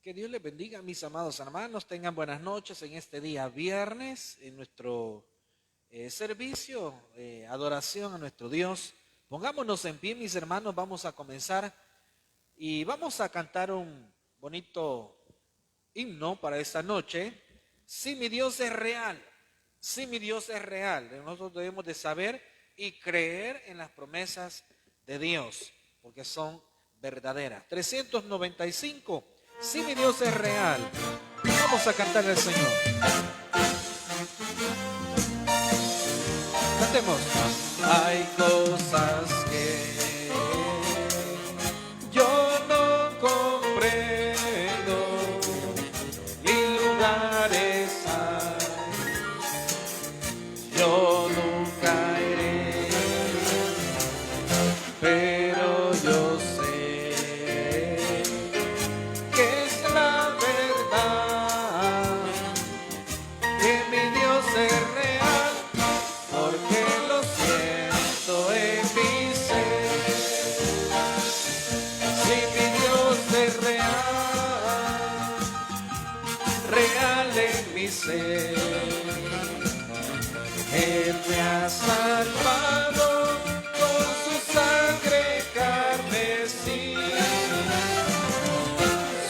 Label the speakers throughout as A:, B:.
A: Que Dios les bendiga, mis amados hermanos. Tengan buenas noches en este día viernes, en nuestro servicio, adoración a nuestro Dios. Pongámonos en pie, mis hermanos. Vamos a comenzar y vamos a cantar un bonito himno para esta noche. Si mi Dios es real, si mi Dios es real. Nosotros debemos de saber y creer en las promesas de Dios, porque son verdaderas. 395. Si mi Dios es real. Vamos a cantarle al Señor. Cantemos. Hay cosas que yo no comprendo, ni lugares hay, yo nunca iré, pero yo sé que es la verdad, que mi Dios es real, porque lo siento en mi ser. Si mi Dios es real, real en mi ser, Él me ha salvado con su sangre carmesí.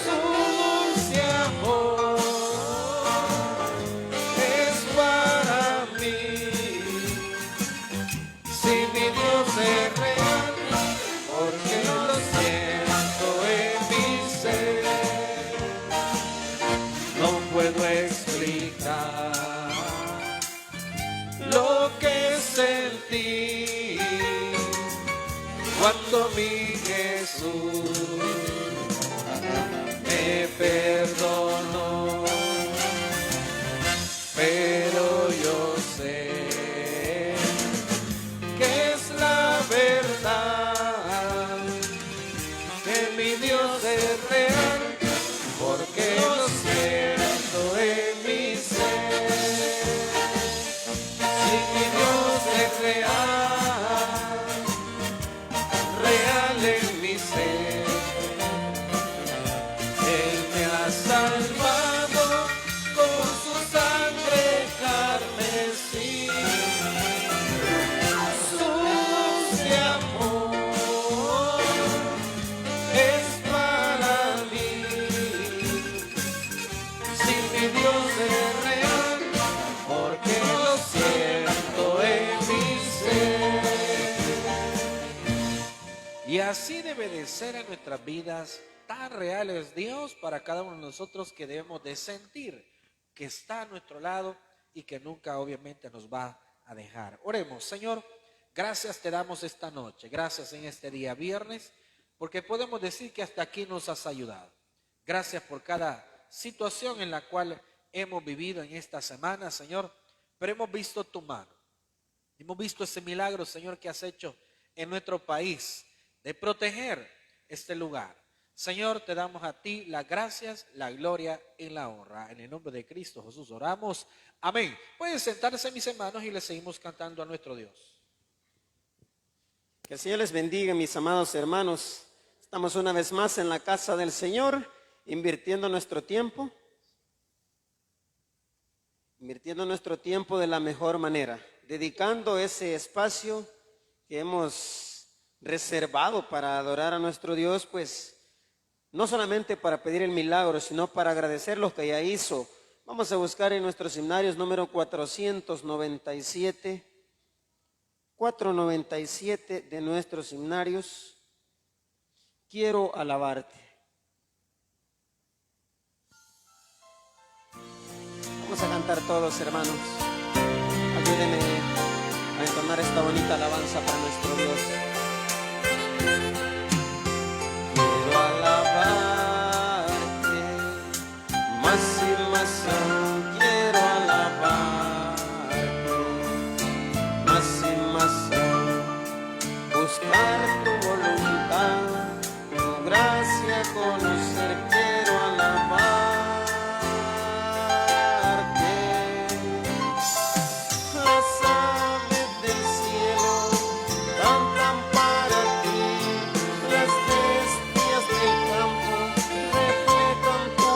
A: Su dulce amor es para mí. Si mi Dios es real, porque lo siento en mi ser. No puedo explicar lo que sentí cuando mi Jesús me perdonó, pero yo sé que es la verdad, que mi Dios es real, porque lo siento en mi ser. Si mi Dios es real, real en mi ser, Él me ha salvado con su sangre carmesí. Su dulce amor es para mí. Si mi Dios es real, porque lo siento en mi ser. Y así debe de ser en nuestras vidas. Tan real es Dios para cada uno de nosotros, que debemos de sentir que está a nuestro lado y que nunca obviamente nos va a dejar. Oremos. Señor, gracias te damos esta noche, gracias en este día viernes, porque podemos decir que hasta aquí nos has ayudado. Gracias por cada situación en la cual hemos vivido en esta semana, Señor, pero hemos visto tu mano. Hemos visto ese milagro, Señor, que has hecho en nuestro país de proteger este lugar. Señor, te damos a ti las gracias, la gloria y la honra. En el nombre de Cristo Jesús oramos. Amén. Pueden sentarse, mis hermanos, y le seguimos cantando a nuestro Dios.
B: Que el Señor les bendiga, mis amados hermanos. Estamos una vez más en la casa del Señor, invirtiendo nuestro tiempo de la mejor manera, dedicando ese espacio que hemos reservado para adorar a nuestro Dios, pues no solamente para pedir el milagro, sino para agradecer lo que ya hizo. Vamos a buscar en nuestros himnarios número 497 de nuestros himnarios. Quiero alabarte. Vamos a cantar todos, hermanos. Ayúdenme a entonar esta bonita alabanza para nuestro Dios. Quiero alabarte, más y más aún quiero alabarte, más y más aún buscar tu voluntad, tu gracia conocer, quiero alabarte. Las aves del cielo cantan para ti, las bestias del campo reflejan tu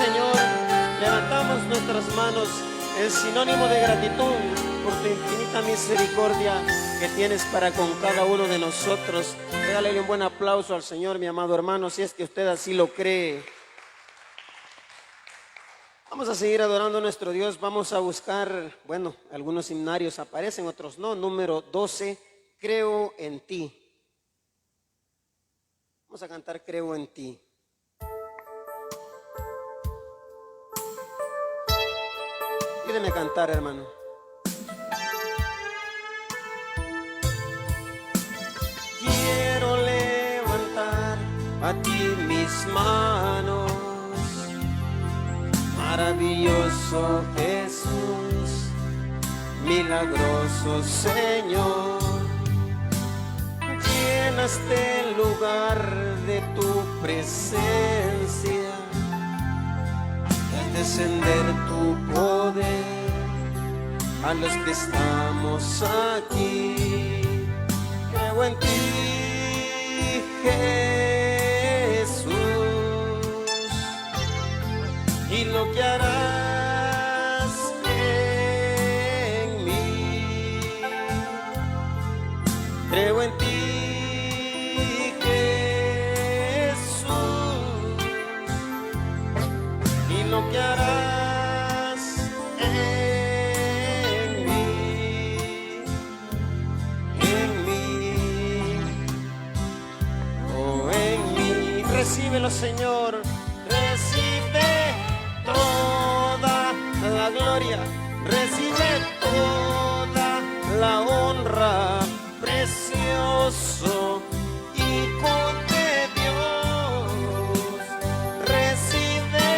B: Señor. Levantamos nuestras manos en sinónimo de gratitud por tu infinita misericordia que tienes para con cada uno de nosotros. Regálale un buen aplauso al Señor, mi amado hermano, si es que usted así lo cree. Vamos a seguir adorando a nuestro Dios. Vamos a buscar, bueno, algunos himnarios aparecen, otros no. Número 12, creo en ti. Vamos a cantar Creo en ti. Pídeme cantar, hermano. Quiero levantar a ti mis manos, maravilloso Jesús, milagroso Señor. Llenaste el lugar de tu presencia, al descender tu poder a los que estamos aquí. Creo en ti, Jesús, y lo que harás en mí. Creo en ti, Jesús, y lo que harás en mí, oh en mí. Recíbelo, Señor, recibe toda la gloria, recibe toda la honra, precioso Hijo de Dios. Recibe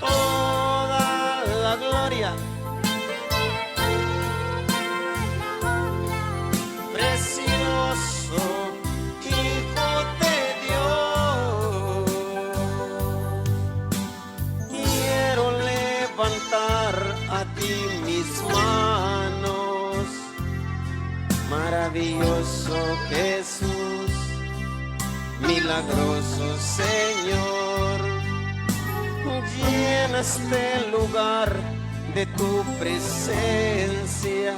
B: toda la gloria, precioso Hijo de Dios. Quiero levantar a ti mis manos, maravilloso Jesús, milagroso Señor. Llenaste el lugar de tu presencia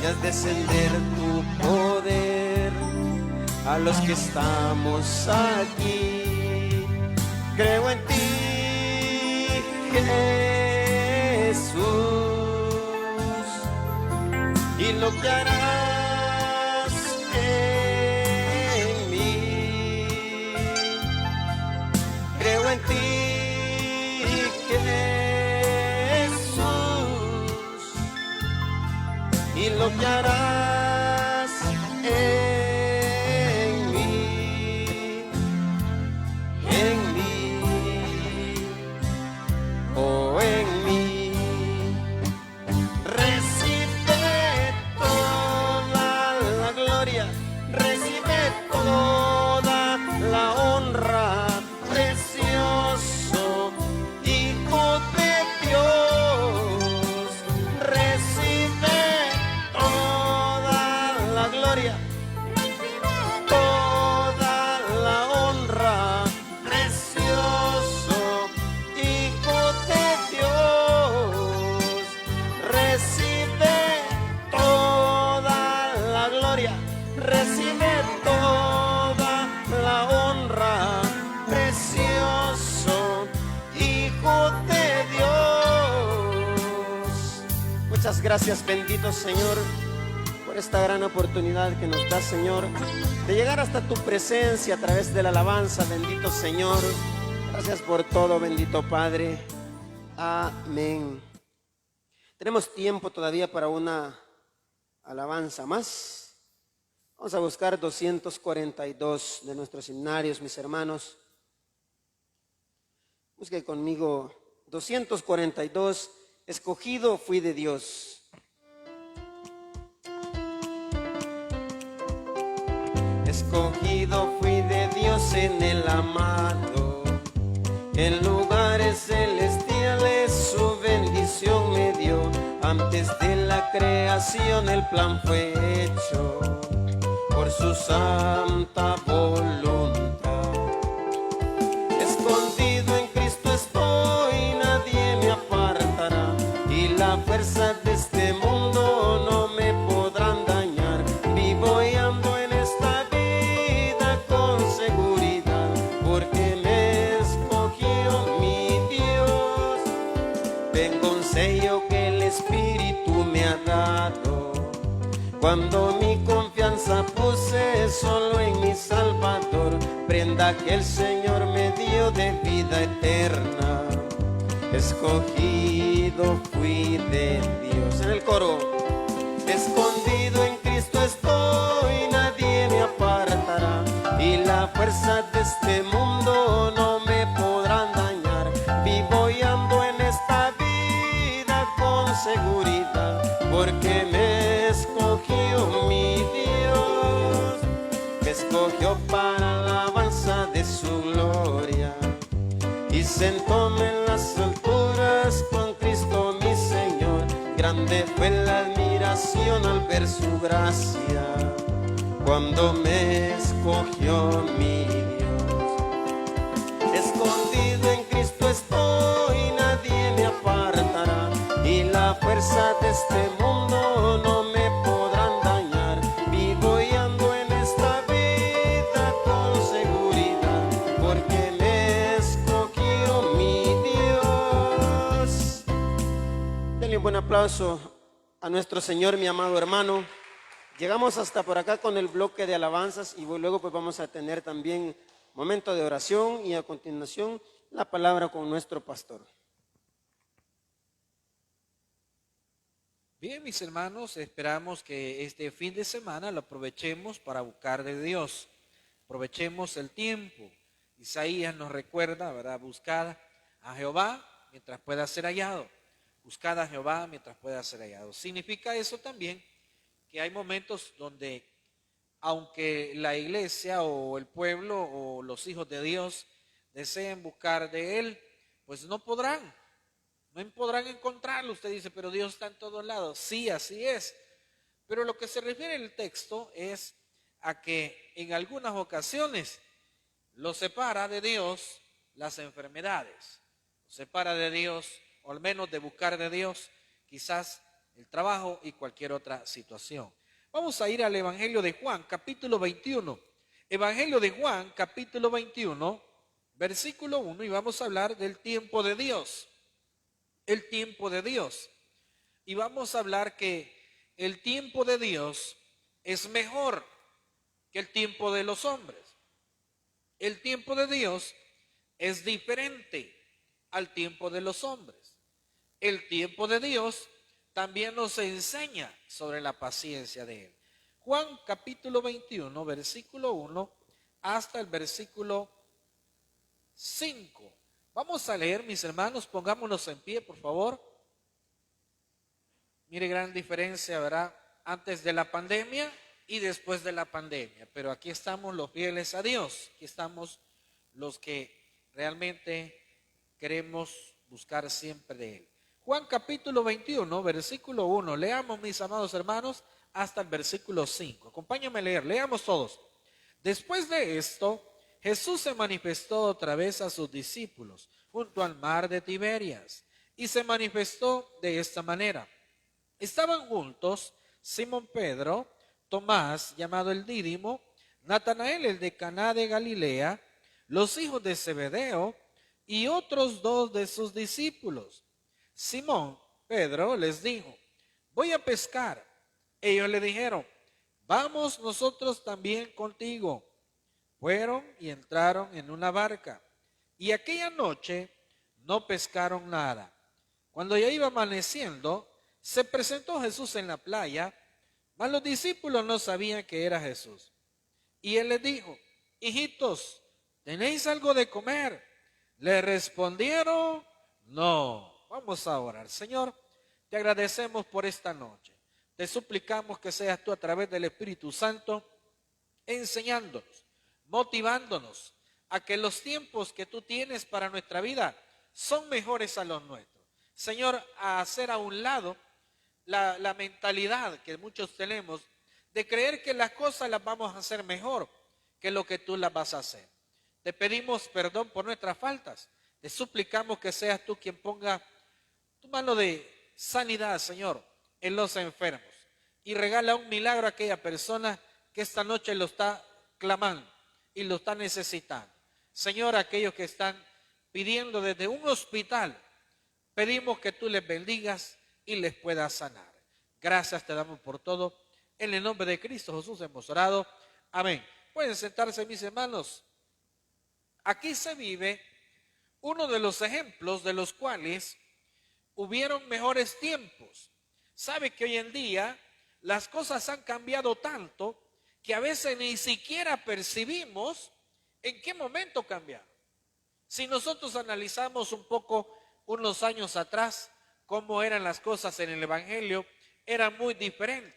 B: y al descender tu poder a los que estamos aquí. Creo en ti, Jesús, y lo que harás en mí. Creo en ti, Jesús, y lo que harás en mí, oh en mí. Recibe toda la gloria, recibe toda la honra, precioso Hijo de Dios. Recibe toda la gloria, toda la honra, precioso Hijo de Dios. Recibe toda la gloria, recibe toda la honra, precioso Hijo de Dios. Muchas gracias, bendito Señor, por esta gran oportunidad que nos da, Señor, de llegar hasta tu presencia a través de la alabanza, bendito Señor. Gracias por todo, bendito Padre. Amén. Tenemos tiempo todavía para una alabanza más. Vamos a buscar 242 de nuestros himnarios, mis hermanos. Busque conmigo 242, escogido fui de Dios. Escogido fui de Dios en el amado, en lugares celestiales su bendición me dio. Antes de la creación el plan fue hecho por su santa voluntad. Escondido en Cristo Cuando mi confianza puse solo en mi Salvador, prenda que el Señor me dio de vida eterna. Escogido fui de Dios. En el coro. Escondido en Cristo estoy, nadie me apartará, y la fuerza de este mundo no me podrán dañar. Vivo y ando en esta vida con seguridad, porque me escogió mi Dios, me escogió para alabanza de su gloria, y sentóme en las alturas con Cristo mi Señor. Grande fue la admiración al ver su gracia, cuando me escogió mi Dios. Escondido en Cristo estoy, nadie me apartará, y la fuerza de este mundo no me podrán dañar. Vivo y ando en esta vida con seguridad, porque me escogió mi Dios. Denle un buen aplauso a nuestro Señor, mi amado hermano. Llegamos hasta por acá con el bloque de alabanzas, y luego pues vamos a tener también momento de oración, y a continuación la palabra con nuestro pastor.
A: Bien, mis hermanos, esperamos que este fin de semana lo aprovechemos para buscar de Dios. Aprovechemos el tiempo. Isaías nos recuerda, ¿verdad? Buscad a Jehová mientras pueda ser hallado. Buscad a Jehová mientras pueda ser hallado. Significa eso también que hay momentos donde, aunque la iglesia o el pueblo o los hijos de Dios deseen buscar de Él, pues no podrán encontrarlo. Usted dice, pero Dios está en todos lados. Sí, así es. Pero lo que se refiere el texto es a que en algunas ocasiones lo separa de Dios las enfermedades. Lo separa de Dios, o al menos de buscar de Dios, quizás el trabajo y cualquier otra situación. Vamos a ir al Evangelio de Juan, capítulo 21. Evangelio de Juan, capítulo 21, versículo 1, y vamos a hablar del tiempo de Dios. El tiempo de Dios. Y vamos a hablar que el tiempo de Dios es mejor que el tiempo de los hombres. El tiempo de Dios es diferente al tiempo de los hombres. El tiempo de Dios también nos enseña sobre la paciencia de Él. Juan capítulo 21, versículo 1 hasta el versículo 5. Vamos a leer, mis hermanos, pongámonos en pie, por favor. Mire, gran diferencia, ¿verdad? Antes de la pandemia y después de la pandemia. Pero aquí estamos los fieles a Dios. Aquí estamos los que realmente queremos buscar siempre de Él. Juan capítulo 21, versículo 1. Leamos, mis amados hermanos, hasta el versículo 5. Acompáñame a leer, leamos todos. Después de esto, Jesús se manifestó otra vez a sus discípulos junto al mar de Tiberias, y se manifestó de esta manera. Estaban juntos Simón Pedro, Tomás, llamado el Dídimo, Natanael el de Caná de Galilea, los hijos de Zebedeo y otros dos de sus discípulos. Simón Pedro les dijo, voy a pescar. Ellos le dijeron, vamos nosotros también contigo. Fueron y entraron en una barca, y aquella noche no pescaron nada. Cuando ya iba amaneciendo, se presentó Jesús en la playa, mas los discípulos no sabían que era Jesús. Y él les dijo, hijitos, ¿tenéis algo de comer? Le respondieron, no. Vamos a orar. Señor, te agradecemos por esta noche. Te suplicamos que seas tú a través del Espíritu Santo enseñándonos, motivándonos a que los tiempos que tú tienes para nuestra vida son mejores a los nuestros. Señor, a hacer a un lado la mentalidad que muchos tenemos de creer que las cosas las vamos a hacer mejor que lo que tú las vas a hacer. Te pedimos perdón por nuestras faltas. Te suplicamos que seas tú quien ponga tu mano de sanidad, Señor, en los enfermos, y regala un milagro a aquella persona que esta noche lo está clamando y lo está necesitando. Señor, aquellos que están pidiendo desde un hospital, pedimos que tú les bendigas y les puedas sanar. Gracias te damos por todo, En el nombre de Cristo Jesús hemos orado. Amén. Pueden sentarse, mis hermanos. Aquí se vive uno de los ejemplos de los cuales hubieron mejores tiempos. Sabe que hoy en día las cosas han cambiado tanto que a veces ni siquiera percibimos en qué momento cambiaron. Si nosotros analizamos un poco unos años atrás cómo eran las cosas en el Evangelio, era muy diferente.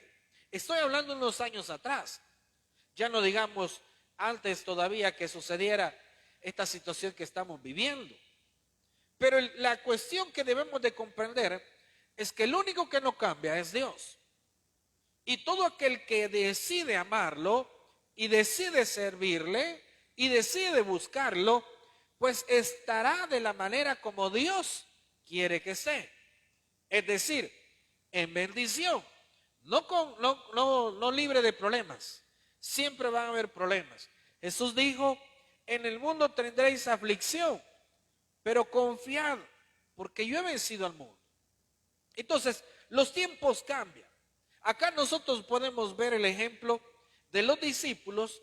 A: Estoy hablando de unos años atrás. Ya no digamos antes todavía que sucediera esta situación que estamos viviendo. Pero la cuestión que debemos de comprender es que el único que no cambia es Dios. Y todo aquel que decide amarlo y decide servirle y decide buscarlo, pues estará de la manera como Dios quiere que sea. Es decir, en bendición, no libre de problemas. Siempre van a haber problemas. Jesús dijo, en el mundo tendréis aflicción, pero confiad, porque yo he vencido al mundo. Entonces, los tiempos cambian. Acá nosotros podemos ver el ejemplo de los discípulos,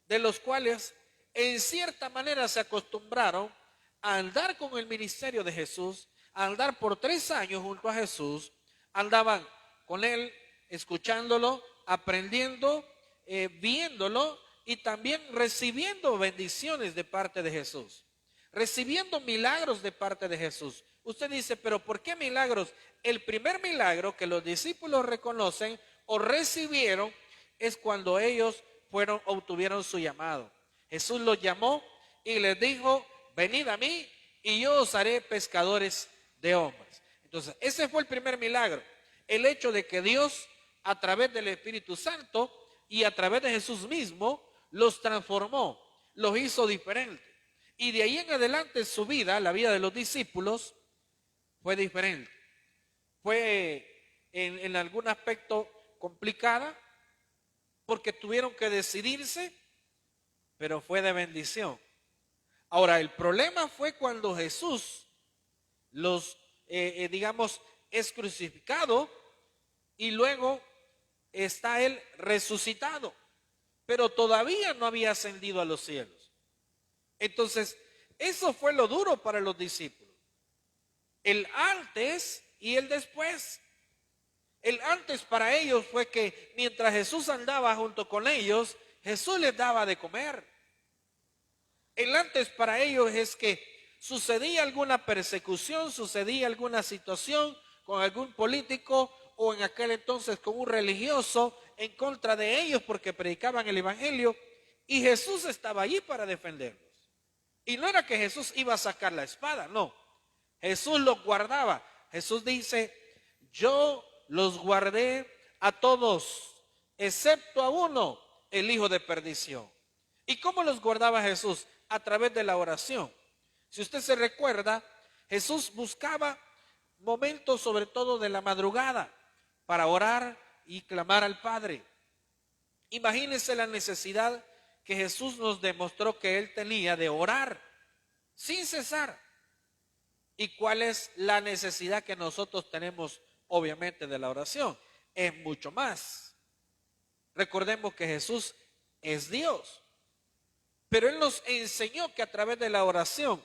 A: de los cuales en cierta manera se acostumbraron a andar con el ministerio de Jesús, a andar por 3 años junto a Jesús, andaban con él, escuchándolo, aprendiendo, viéndolo y también recibiendo bendiciones de parte de Jesús, recibiendo milagros de parte de Jesús. Usted dice, pero ¿por qué milagros? El primer milagro que los discípulos reconocen o recibieron es cuando ellos obtuvieron su llamado. Jesús los llamó y les dijo, venid a mí y yo os haré pescadores de hombres. Entonces, ese fue el primer milagro. El hecho de que Dios, a través del Espíritu Santo y a través de Jesús mismo, los transformó, los hizo diferentes. Y de ahí en adelante su vida, la vida de los discípulos, fue diferente. Fue en algún aspecto complicada, porque tuvieron que decidirse, pero fue de bendición. Ahora, el problema fue cuando Jesús es crucificado y luego está él resucitado, pero todavía no había ascendido a los cielos. Entonces, eso fue lo duro para los discípulos. El antes y el después. El antes para ellos fue que mientras Jesús andaba junto con ellos, Jesús les daba de comer. El antes para ellos es que sucedía alguna persecución, sucedía alguna situación con algún político o en aquel entonces con un religioso en contra de ellos porque predicaban el evangelio, y Jesús estaba allí para defenderlos. Y no era que Jesús iba a sacar la espada, no. Jesús los guardaba. Jesús dice, yo los guardé a todos, excepto a uno, el hijo de perdición. ¿Y cómo los guardaba Jesús? A través de la oración. Si usted se recuerda, Jesús buscaba momentos, sobre todo de la madrugada, para orar y clamar al Padre. Imagínense la necesidad que Jesús nos demostró que él tenía de orar sin cesar. ¿Y cuál es la necesidad que nosotros tenemos, obviamente, de la oración? Es mucho más. Recordemos que Jesús es Dios, pero él nos enseñó que a través de la oración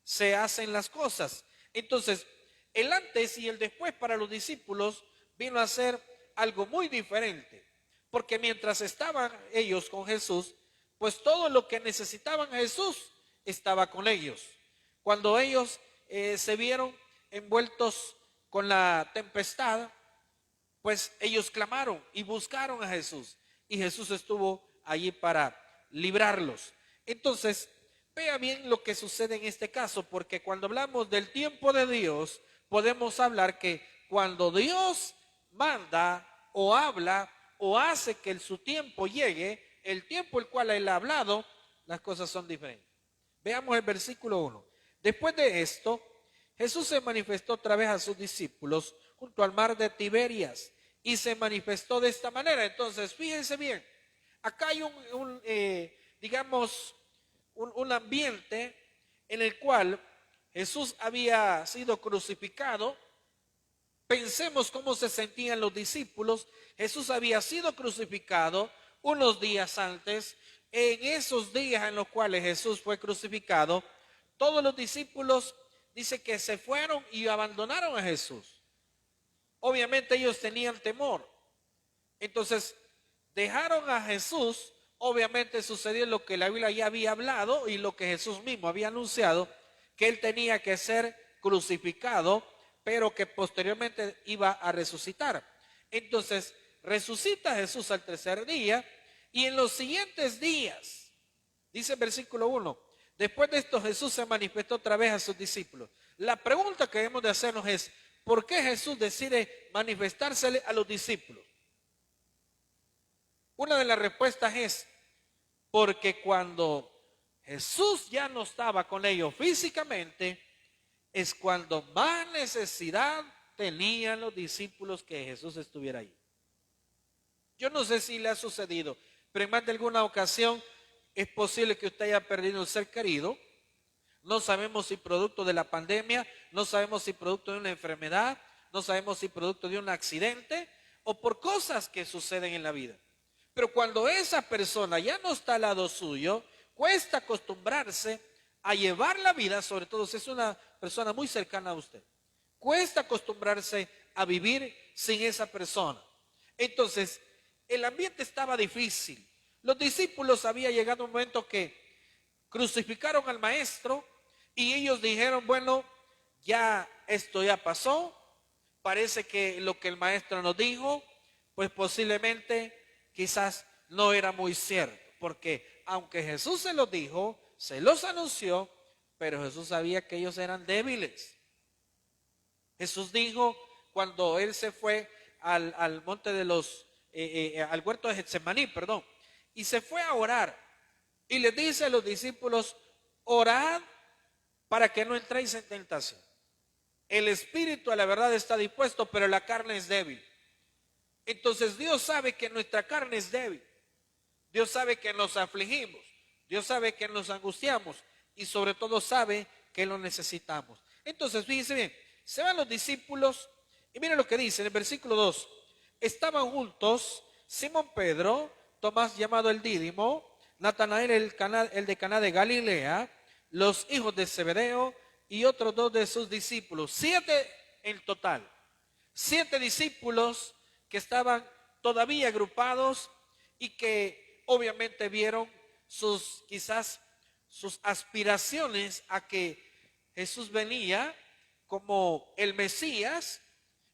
A: se hacen las cosas. Entonces, el antes y el después para los discípulos vino a ser algo muy diferente, porque mientras estaban ellos con Jesús, pues todo lo que necesitaban Jesús estaba con ellos. Cuando ellos se vieron envueltos con la tempestad, pues ellos clamaron y buscaron a Jesús, y Jesús estuvo allí para librarlos. Entonces, vea bien lo que sucede en este caso, porque cuando hablamos del tiempo de Dios, podemos hablar que cuando Dios manda o habla o hace que su tiempo llegue, el tiempo el cual él ha hablado, las cosas son diferentes. Veamos el versículo 1. Después de esto, Jesús se manifestó otra vez a sus discípulos junto al mar de Tiberias y se manifestó de esta manera. Entonces, fíjense bien, acá hay un ambiente en el cual Jesús había sido crucificado, Pensemos cómo se sentían los discípulos. Jesús había sido crucificado unos días antes. En esos días en los cuales Jesús fue crucificado, todos los discípulos dice que se fueron y abandonaron a Jesús. Obviamente ellos tenían temor. Entonces dejaron a Jesús. Obviamente sucedió lo que la Biblia ya había hablado y lo que Jesús mismo había anunciado, que él tenía que ser crucificado, pero que posteriormente iba a resucitar. Entonces resucita Jesús al tercer día, y en los siguientes días, dice el versículo 1, después de esto Jesús se manifestó otra vez a sus discípulos. La pregunta que debemos de hacernos es, ¿por qué Jesús decide manifestársele a los discípulos? Una de las respuestas es, porque cuando Jesús ya no estaba con ellos físicamente, es cuando más necesidad tenían los discípulos que Jesús estuviera ahí. Yo no sé si le ha sucedido, pero en más de alguna ocasión es posible que usted haya perdido un ser querido. No sabemos si producto de la pandemia, no sabemos si producto de una enfermedad, no sabemos si producto de un accidente o por cosas que suceden en la vida. Pero cuando esa persona ya no está al lado suyo, cuesta acostumbrarse a llevar la vida, sobre todo si es una persona muy cercana a usted. Cuesta acostumbrarse a vivir sin esa persona. Entonces, el ambiente estaba difícil. Los discípulos había llegado un momento que crucificaron al maestro y ellos dijeron, bueno, ya esto ya pasó. Parece que lo que el maestro nos dijo, pues posiblemente quizás no era muy cierto, porque aunque Jesús se los dijo, se los anunció, pero Jesús sabía que ellos eran débiles. Jesús dijo cuando él se fue al monte de los, al huerto de Getsemaní, perdón, y se fue a orar, y les dice a los discípulos, orad para que no entréis en tentación. El espíritu a la verdad está dispuesto, pero la carne es débil. Entonces Dios sabe que nuestra carne es débil. Dios sabe que nos afligimos. Dios sabe que nos angustiamos. Y sobre todo sabe que lo necesitamos. Entonces fíjense bien, se van los discípulos y miren lo que dice en el versículo 2. Estaban juntos Simón Pedro, Tomás llamado el Dídimo, Natanael el de Caná de Galilea, los hijos de Zebedeo y otros dos de sus discípulos. 7 en total. 7 discípulos que estaban todavía agrupados y que obviamente vieron quizás sus aspiraciones a que Jesús venía como el Mesías,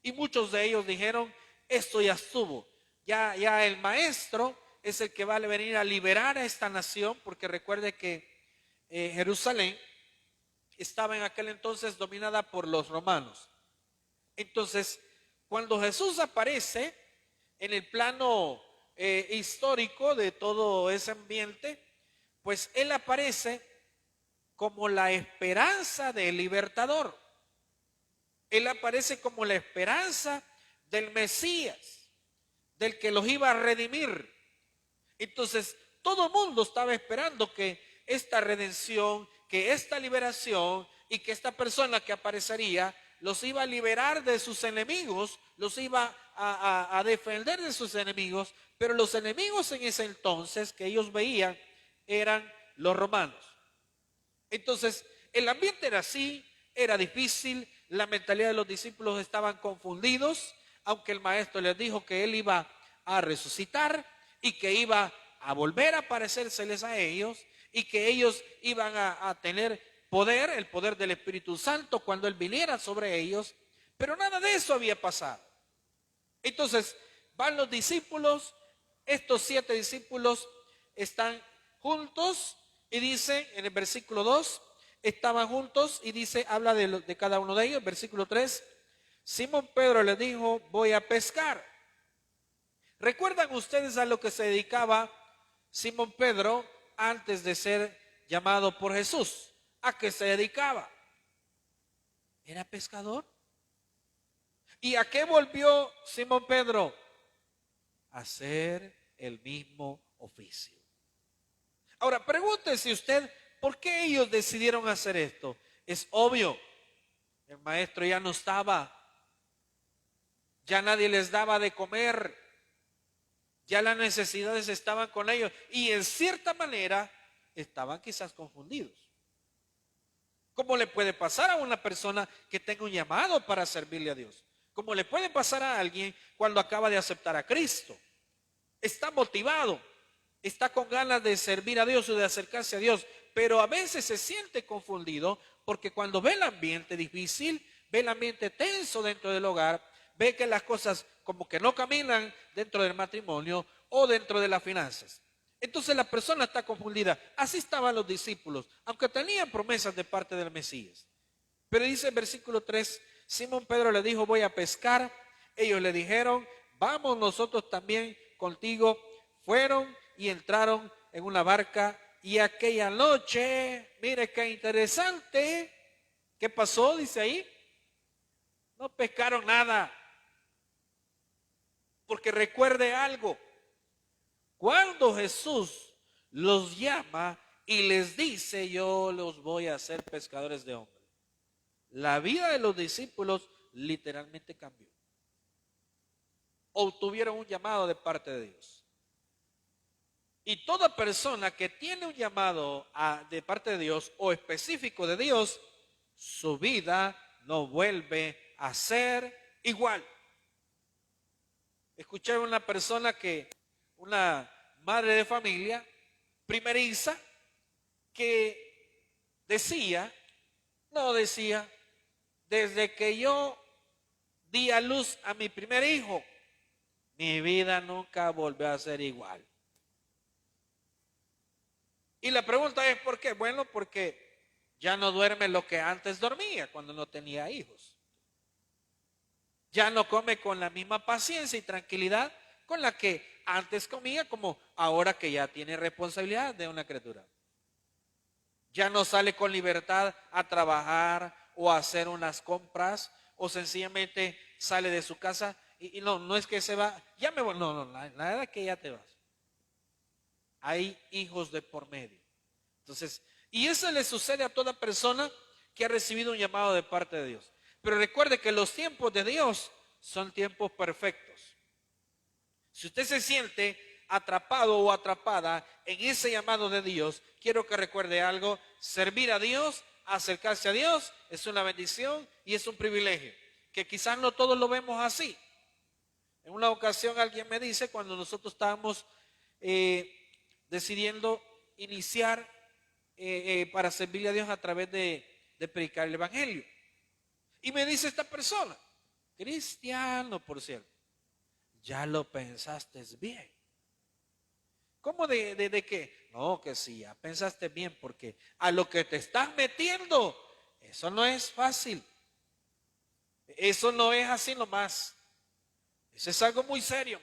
A: y muchos de ellos dijeron, esto ya estuvo, ya el maestro es el que va a venir a liberar a esta nación, porque recuerde que Jerusalén estaba en aquel entonces dominada por los romanos. Entonces, cuando Jesús aparece en el plano histórico de todo ese ambiente, pues Él aparece como la esperanza del libertador. Él aparece como la esperanza del Mesías, del que los iba a redimir. Entonces, todo el mundo estaba esperando que esta redención, que esta liberación y que esta persona que aparecería los iba a liberar de sus enemigos, los iba a defender de sus enemigos, pero los enemigos en ese entonces que ellos veían eran los romanos. Entonces, el ambiente era así, era difícil, la mentalidad de los discípulos estaban confundidos, aunque el maestro les dijo que él iba a resucitar y que iba a volver a aparecérseles a ellos y que ellos iban a tener poder, el poder del Espíritu Santo cuando Él viniera sobre ellos, pero nada de eso había pasado. Entonces van los discípulos, estos 7 discípulos están juntos y dice en el versículo 2, estaban juntos y dice, habla de cada uno de ellos. Versículo 3, Simón Pedro le dijo, voy a pescar. ¿Recuerdan ustedes a lo que se dedicaba Simón Pedro antes de ser llamado por Jesús? ¿A qué se dedicaba? ¿Era pescador? ¿Y a qué volvió Simón Pedro? A hacer el mismo oficio. Ahora, pregúntese usted, ¿por qué ellos decidieron hacer esto? Es obvio, el maestro ya no estaba. ya nadie les daba de comer, ya las necesidades estaban con ellos y en cierta manera estaban quizás confundidos. ¿Cómo le puede pasar a una persona que tenga un llamado para servirle a Dios? ¿Cómo le puede pasar a alguien cuando acaba de aceptar a Cristo? Está motivado, está con ganas de servir a Dios o de acercarse a Dios, pero a veces se siente confundido porque cuando ve el ambiente difícil, ve el ambiente tenso dentro del hogar, ve que las cosas como que no caminan dentro del matrimonio o dentro de las finanzas. Entonces la persona está confundida. Así estaban los discípulos, aunque tenían promesas de parte del Mesías. Pero dice en versículo 3, Simón Pedro le dijo, voy a pescar. Ellos le dijeron, vamos nosotros también contigo. Fueron y entraron en una barca y aquella noche, mire qué interesante, ¿qué pasó? Dice ahí, no pescaron nada. Porque recuerde algo, cuando Jesús los llama y les dice, yo los voy a hacer pescadores de hombres, la vida de los discípulos literalmente cambió. Obtuvieron un llamado de parte de Dios. Y toda persona que tiene un llamado de parte de Dios o específico de Dios, su vida no vuelve a ser igual. Escuché a una persona una madre de familia primeriza, que decía, desde que yo di a luz a mi primer hijo, mi vida nunca volvió a ser igual. Y la pregunta es, ¿por qué? Bueno, porque ya no duerme lo que antes dormía cuando no tenía hijos. Ya no come con la misma paciencia y tranquilidad con la que antes comía, como ahora que ya tiene responsabilidad de una criatura. Ya no sale con libertad a trabajar o a hacer unas compras, o sencillamente sale de su casa y no es que se va, ya me voy, no, nada que ya te vas. Hay hijos de por medio. Entonces, y eso le sucede a toda persona que ha recibido un llamado de parte de Dios. Pero recuerde que los tiempos de Dios son tiempos perfectos. Si usted se siente atrapado o atrapada en ese llamado de Dios, quiero que recuerde algo: servir a Dios, acercarse a Dios es una bendición y es un privilegio, que quizás no todos lo vemos así. En una ocasión alguien me dice, cuando nosotros estábamos decidiendo iniciar para servirle a Dios a través de predicar el Evangelio, y me dice esta persona, cristiano por cierto, ya lo pensaste bien. ¿Cómo de qué? No, que sí, ya pensaste bien, porque a lo que te estás metiendo, eso no es fácil. Eso no es así nomás. Eso es algo muy serio.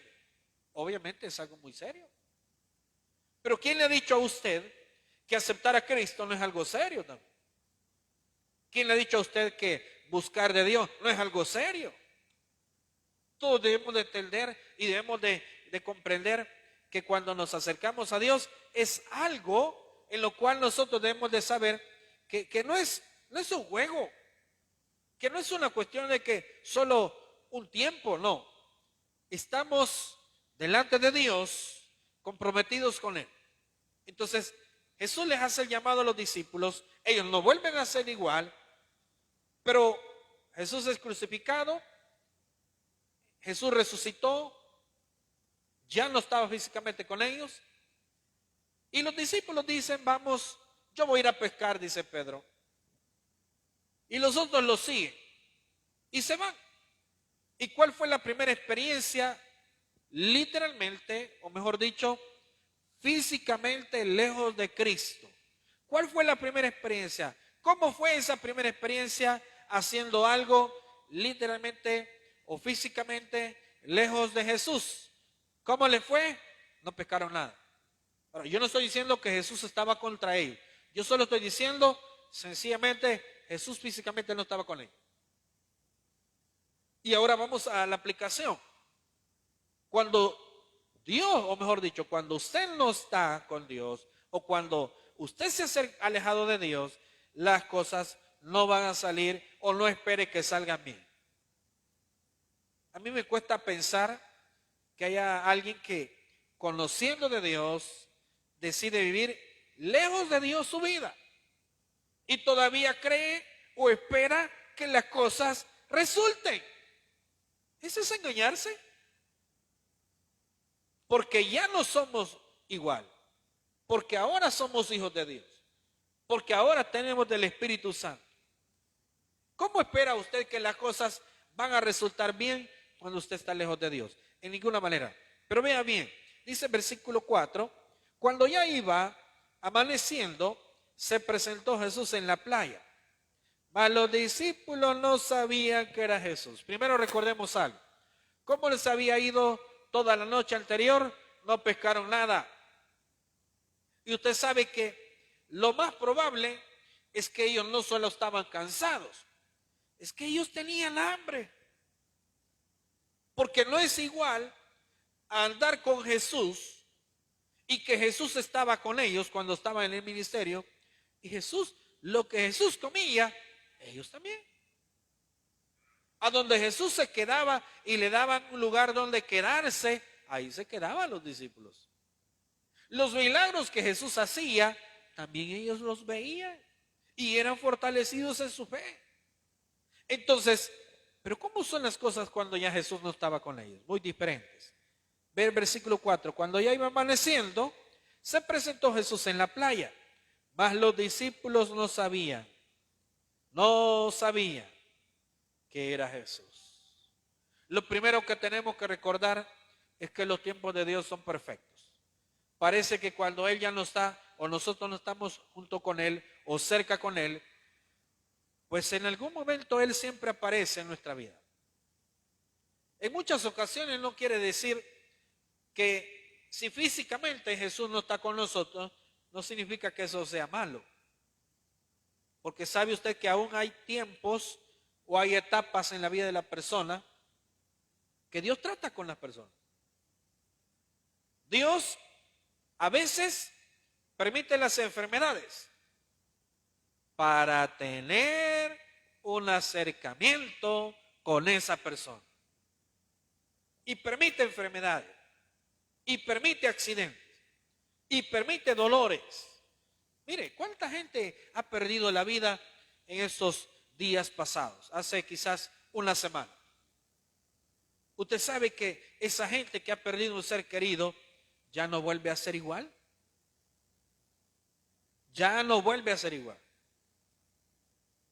A: Obviamente es algo muy serio. Pero ¿quién le ha dicho a usted que aceptar a Cristo no es algo serio también? ¿Quién le ha dicho a usted que buscar de Dios no es algo serio? Todos debemos de entender y debemos de comprender que cuando nos acercamos a Dios es algo en lo cual nosotros debemos de saber que no es un juego, que no es una cuestión de que solo un tiempo, no. Estamos delante de Dios comprometidos con Él. Entonces Jesús les hace el llamado a los discípulos, ellos no vuelven a ser igual, pero Jesús es crucificado, Jesús resucitó, ya no estaba físicamente con ellos, y los discípulos dicen, vamos, yo voy a ir a pescar, dice Pedro, y los otros lo siguen, y se van. ¿Y cuál fue la primera experiencia? Literalmente, o mejor dicho, físicamente lejos de Cristo. ¿Cuál fue la primera experiencia? ¿Cómo fue esa primera experiencia haciendo algo literalmente o físicamente lejos de Jesús? ¿Cómo le fue? No pescaron nada. Ahora, yo no estoy diciendo que Jesús estaba contra ellos. Yo solo estoy diciendo, sencillamente, Jesús físicamente no estaba con ellos. Y ahora vamos a la aplicación. Cuando Dios, o mejor dicho, cuando usted no está con Dios, o cuando usted se ha alejado de Dios, las cosas no van a salir, o no espere que salgan bien. A mí me cuesta pensar que haya alguien que, conociendo de Dios, decide vivir lejos de Dios su vida y todavía cree o espera que las cosas resulten. ¿Eso es engañarse? Porque ya no somos igual, porque ahora somos hijos de Dios, porque ahora tenemos del Espíritu Santo. ¿Cómo espera usted que las cosas van a resultar bien cuando usted está lejos de Dios? En ninguna manera. Pero vea bien, dice el versículo 4, cuando ya iba amaneciendo, se presentó Jesús en la playa. Mas los discípulos no sabían que era Jesús. Primero recordemos algo. ¿Cómo les había ido toda la noche anterior? No pescaron nada. Y usted sabe que lo más probable es que ellos no solo estaban cansados, es que ellos tenían hambre. Porque no es igual a andar con Jesús y que Jesús estaba con ellos cuando estaba en el ministerio. Y Jesús, lo que Jesús comía, ellos también. A donde Jesús se quedaba y le daban un lugar donde quedarse, ahí se quedaban los discípulos. Los milagros que Jesús hacía, también ellos los veían y eran fortalecidos en su fe. Entonces, pero ¿cómo son las cosas cuando ya Jesús no estaba con ellos? Muy diferentes. Ve el versículo 4. Cuando ya iba amaneciendo, se presentó Jesús en la playa, mas los discípulos no sabían que era Jesús. Lo primero que tenemos que recordar es que los tiempos de Dios son perfectos. Parece que cuando Él ya no está, o nosotros no estamos junto con Él, o cerca con Él, pues en algún momento Él siempre aparece en nuestra vida. En muchas ocasiones no quiere decir que si físicamente Jesús no está con nosotros, no significa que eso sea malo. Porque sabe usted que aún hay tiempos o hay etapas en la vida de la persona que Dios trata con las personas. Dios a veces permite las enfermedades para tener un acercamiento con esa persona. Y permite enfermedades, y permite accidentes, y permite dolores. Mire, ¿cuánta gente ha perdido la vida en estos días pasados? Hace quizás una semana. Usted sabe que esa gente que ha perdido un ser querido ya no vuelve a ser igual. Ya no vuelve a ser igual.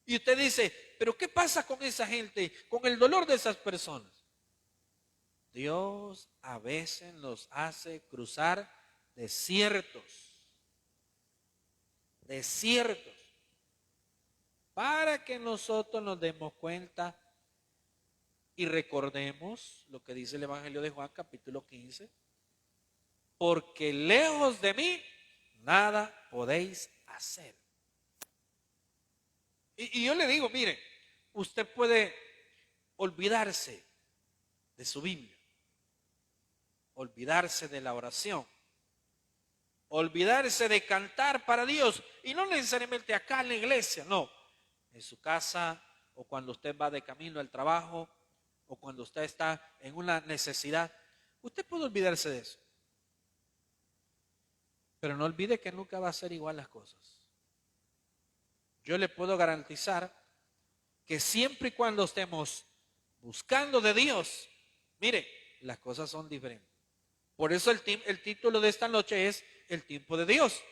A: Y usted dice, pero ¿qué pasa con esa gente, con el dolor de esas personas? Dios a veces nos hace cruzar desiertos, para que nosotros nos demos cuenta y recordemos lo que dice el Evangelio de Juan, capítulo 15, porque lejos de mí nada podéis hacer. Y yo le digo, mire, usted puede olvidarse de su Biblia, olvidarse de la oración, olvidarse de cantar para Dios, y no necesariamente acá en la iglesia, no, en su casa, o cuando usted va de camino al trabajo, o cuando usted está en una necesidad. Usted puede olvidarse de eso, pero no olvide que nunca va a ser igual las cosas. Yo le puedo garantizar que siempre y cuando estemos buscando de Dios, mire, las cosas son diferentes. Por eso el título de esta noche es el tiempo de Dios.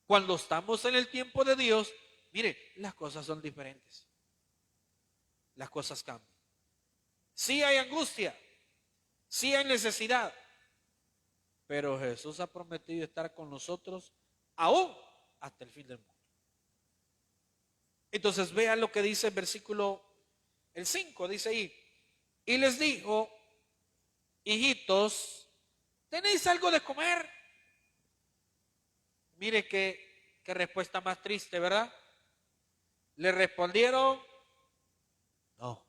A: Cuando estamos en el tiempo de Dios, mire, las cosas son diferentes. Las cosas cambian. Sí hay angustia, sí hay necesidad, pero Jesús ha prometido estar con nosotros aún hasta el fin del mundo. Entonces vean lo que dice el versículo, el 5, dice ahí, y les dijo, hijitos, ¿tenéis algo de comer? Mire qué respuesta más triste, ¿verdad? Le respondieron, no.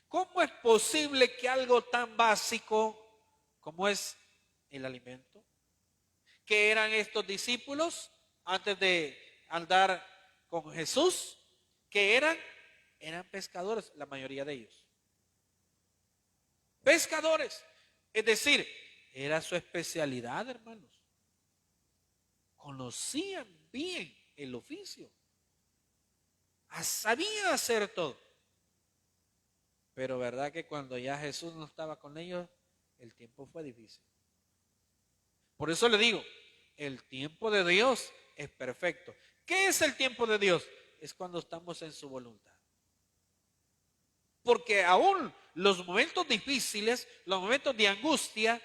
A: ¿Cómo es posible que algo tan básico como es el alimento, que eran estos discípulos antes de andar con Jesús, que eran pescadores, la mayoría de ellos? pescadores. Es decir, era su especialidad, hermanos. Conocían bien el oficio. Sabían hacer todo. Pero verdad que cuando ya Jesús no estaba con ellos, el tiempo fue difícil. Por eso le digo, el tiempo de Dios es perfecto. ¿Qué es el tiempo de Dios? Es cuando estamos en su voluntad. Porque aún los momentos difíciles, los momentos de angustia,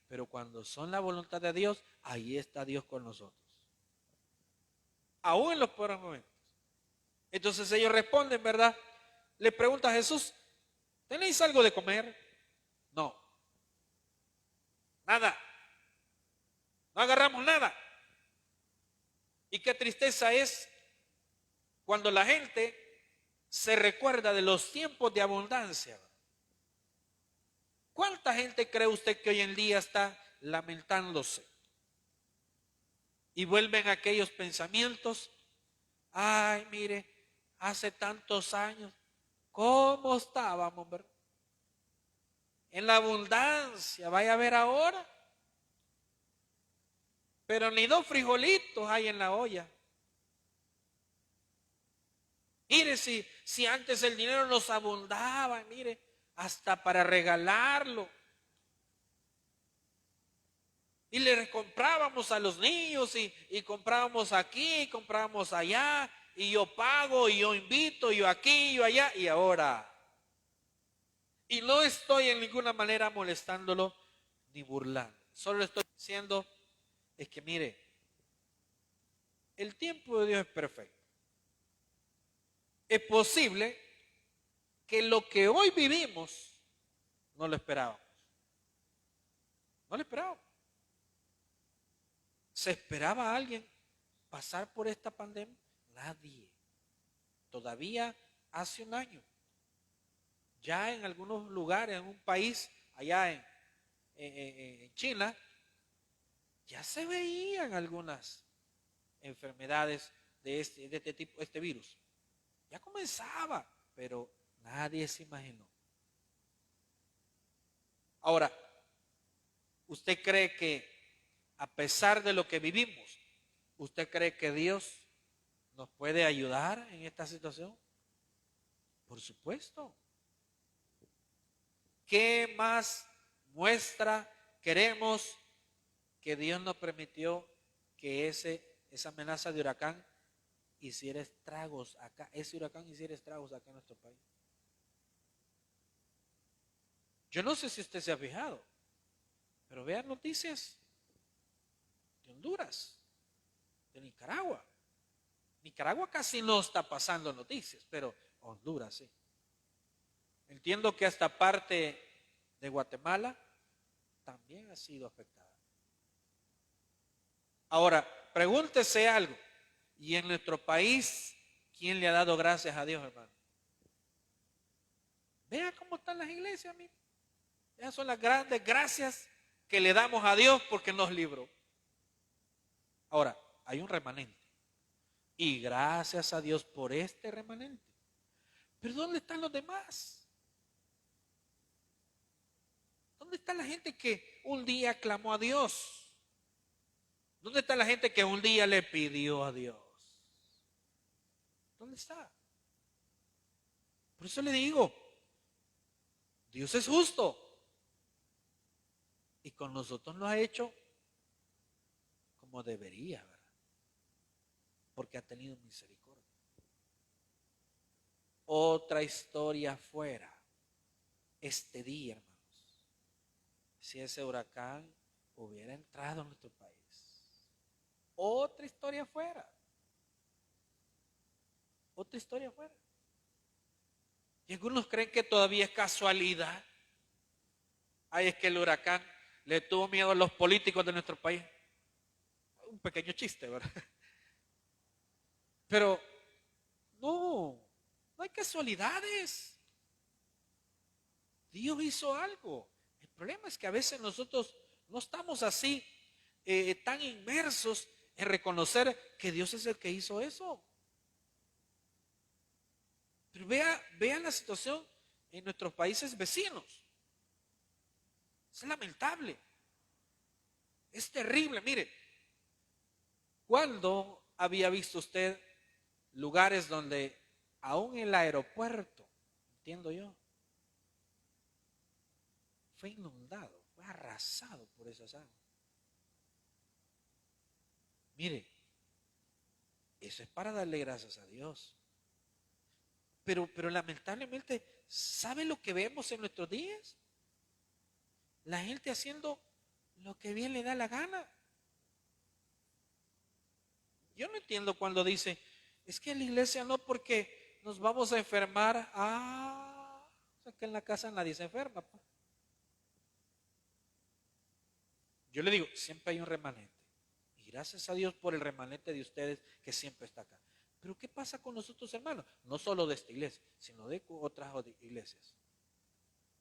A: pero cuando son la voluntad de Dios, ahí está Dios con nosotros. Aún en los peores momentos. Entonces ellos responden, ¿verdad? Le pregunta a Jesús, ¿tenéis algo de comer? No. Nada. No agarramos nada. Y qué tristeza es cuando la gente se recuerda de los tiempos de abundancia. ¿Cuánta gente cree usted que hoy en día está lamentándose? Y vuelven aquellos pensamientos. Ay, mire, hace tantos años, ¿cómo estábamos, verdad? En la abundancia, vaya a ver ahora. Pero ni 2 frijolitos hay en la olla. Mire, si antes el dinero nos abundaba, mire, hasta para regalarlo. Y le comprábamos a los niños y comprábamos aquí, comprábamos allá, y yo pago, y yo invito, y yo aquí, y yo allá, y ahora. Y no estoy en ninguna manera molestándolo ni burlando. Solo le estoy diciendo, es que mire, el tiempo de Dios es perfecto. Es posible que lo que hoy vivimos no lo esperábamos. No lo esperábamos. ¿Se esperaba a alguien pasar por esta pandemia? Nadie. Todavía hace un año, ya en algunos lugares, en un país, allá en China, ya se veían algunas enfermedades de este tipo, este virus. Ya comenzaba, pero nadie se imaginó. Ahora, ¿usted cree que a pesar de lo que vivimos, usted cree que Dios nos puede ayudar en esta situación? Por supuesto. ¿Qué más muestra queremos que Dios nos permitió que esa amenaza de huracán hiciera estragos acá, ese huracán hiciera estragos acá en nuestro país? Yo no sé si usted se ha fijado, pero vea noticias de Honduras, de Nicaragua. Nicaragua casi no está pasando noticias, pero Honduras sí. Entiendo que hasta parte de Guatemala también ha sido afectada. Ahora, pregúntese algo. ¿Y en nuestro país quién le ha dado gracias a Dios, hermano? Vea cómo están las iglesias, mire. Esas son las grandes gracias que le damos a Dios porque nos libró. Ahora, hay un remanente. Y gracias a Dios por este remanente. Pero ¿dónde están los demás? ¿Dónde está la gente que un día clamó a Dios? ¿Dónde está la gente que un día le pidió a Dios? ¿Dónde está? Por eso le digo, Dios es justo. Y con nosotros lo ha hecho como debería, ¿verdad? Porque ha tenido misericordia. Otra historia fuera. Este día, hermanos, si ese huracán hubiera entrado en nuestro país. Otra historia fuera. Otra historia fuera. Y algunos creen que todavía es casualidad. Ay, es que el huracán le tuvo miedo a los políticos de nuestro país. Un pequeño chiste, ¿verdad? Pero no hay casualidades. Dios hizo algo. El problema es que a veces nosotros no estamos así tan inmersos en reconocer que Dios es el que hizo eso. Pero vea la situación en nuestros países vecinos. Es lamentable. Es terrible. Mire, ¿cuándo había visto usted lugares donde aún el aeropuerto, entiendo yo, fue inundado, fue arrasado por esas aguas? Mire, eso es para darle gracias a Dios. Pero lamentablemente, ¿sabe lo que vemos en nuestros días? La gente haciendo lo que bien le da la gana. Yo no entiendo cuando dice, es que en la iglesia no porque nos vamos a enfermar. O sea que en la casa nadie se enferma. Pues. Yo le digo, siempre hay un remanente. Y gracias a Dios por el remanente de ustedes que siempre está acá. Pero ¿qué pasa con nosotros, hermanos? No solo de esta iglesia, sino de otras iglesias.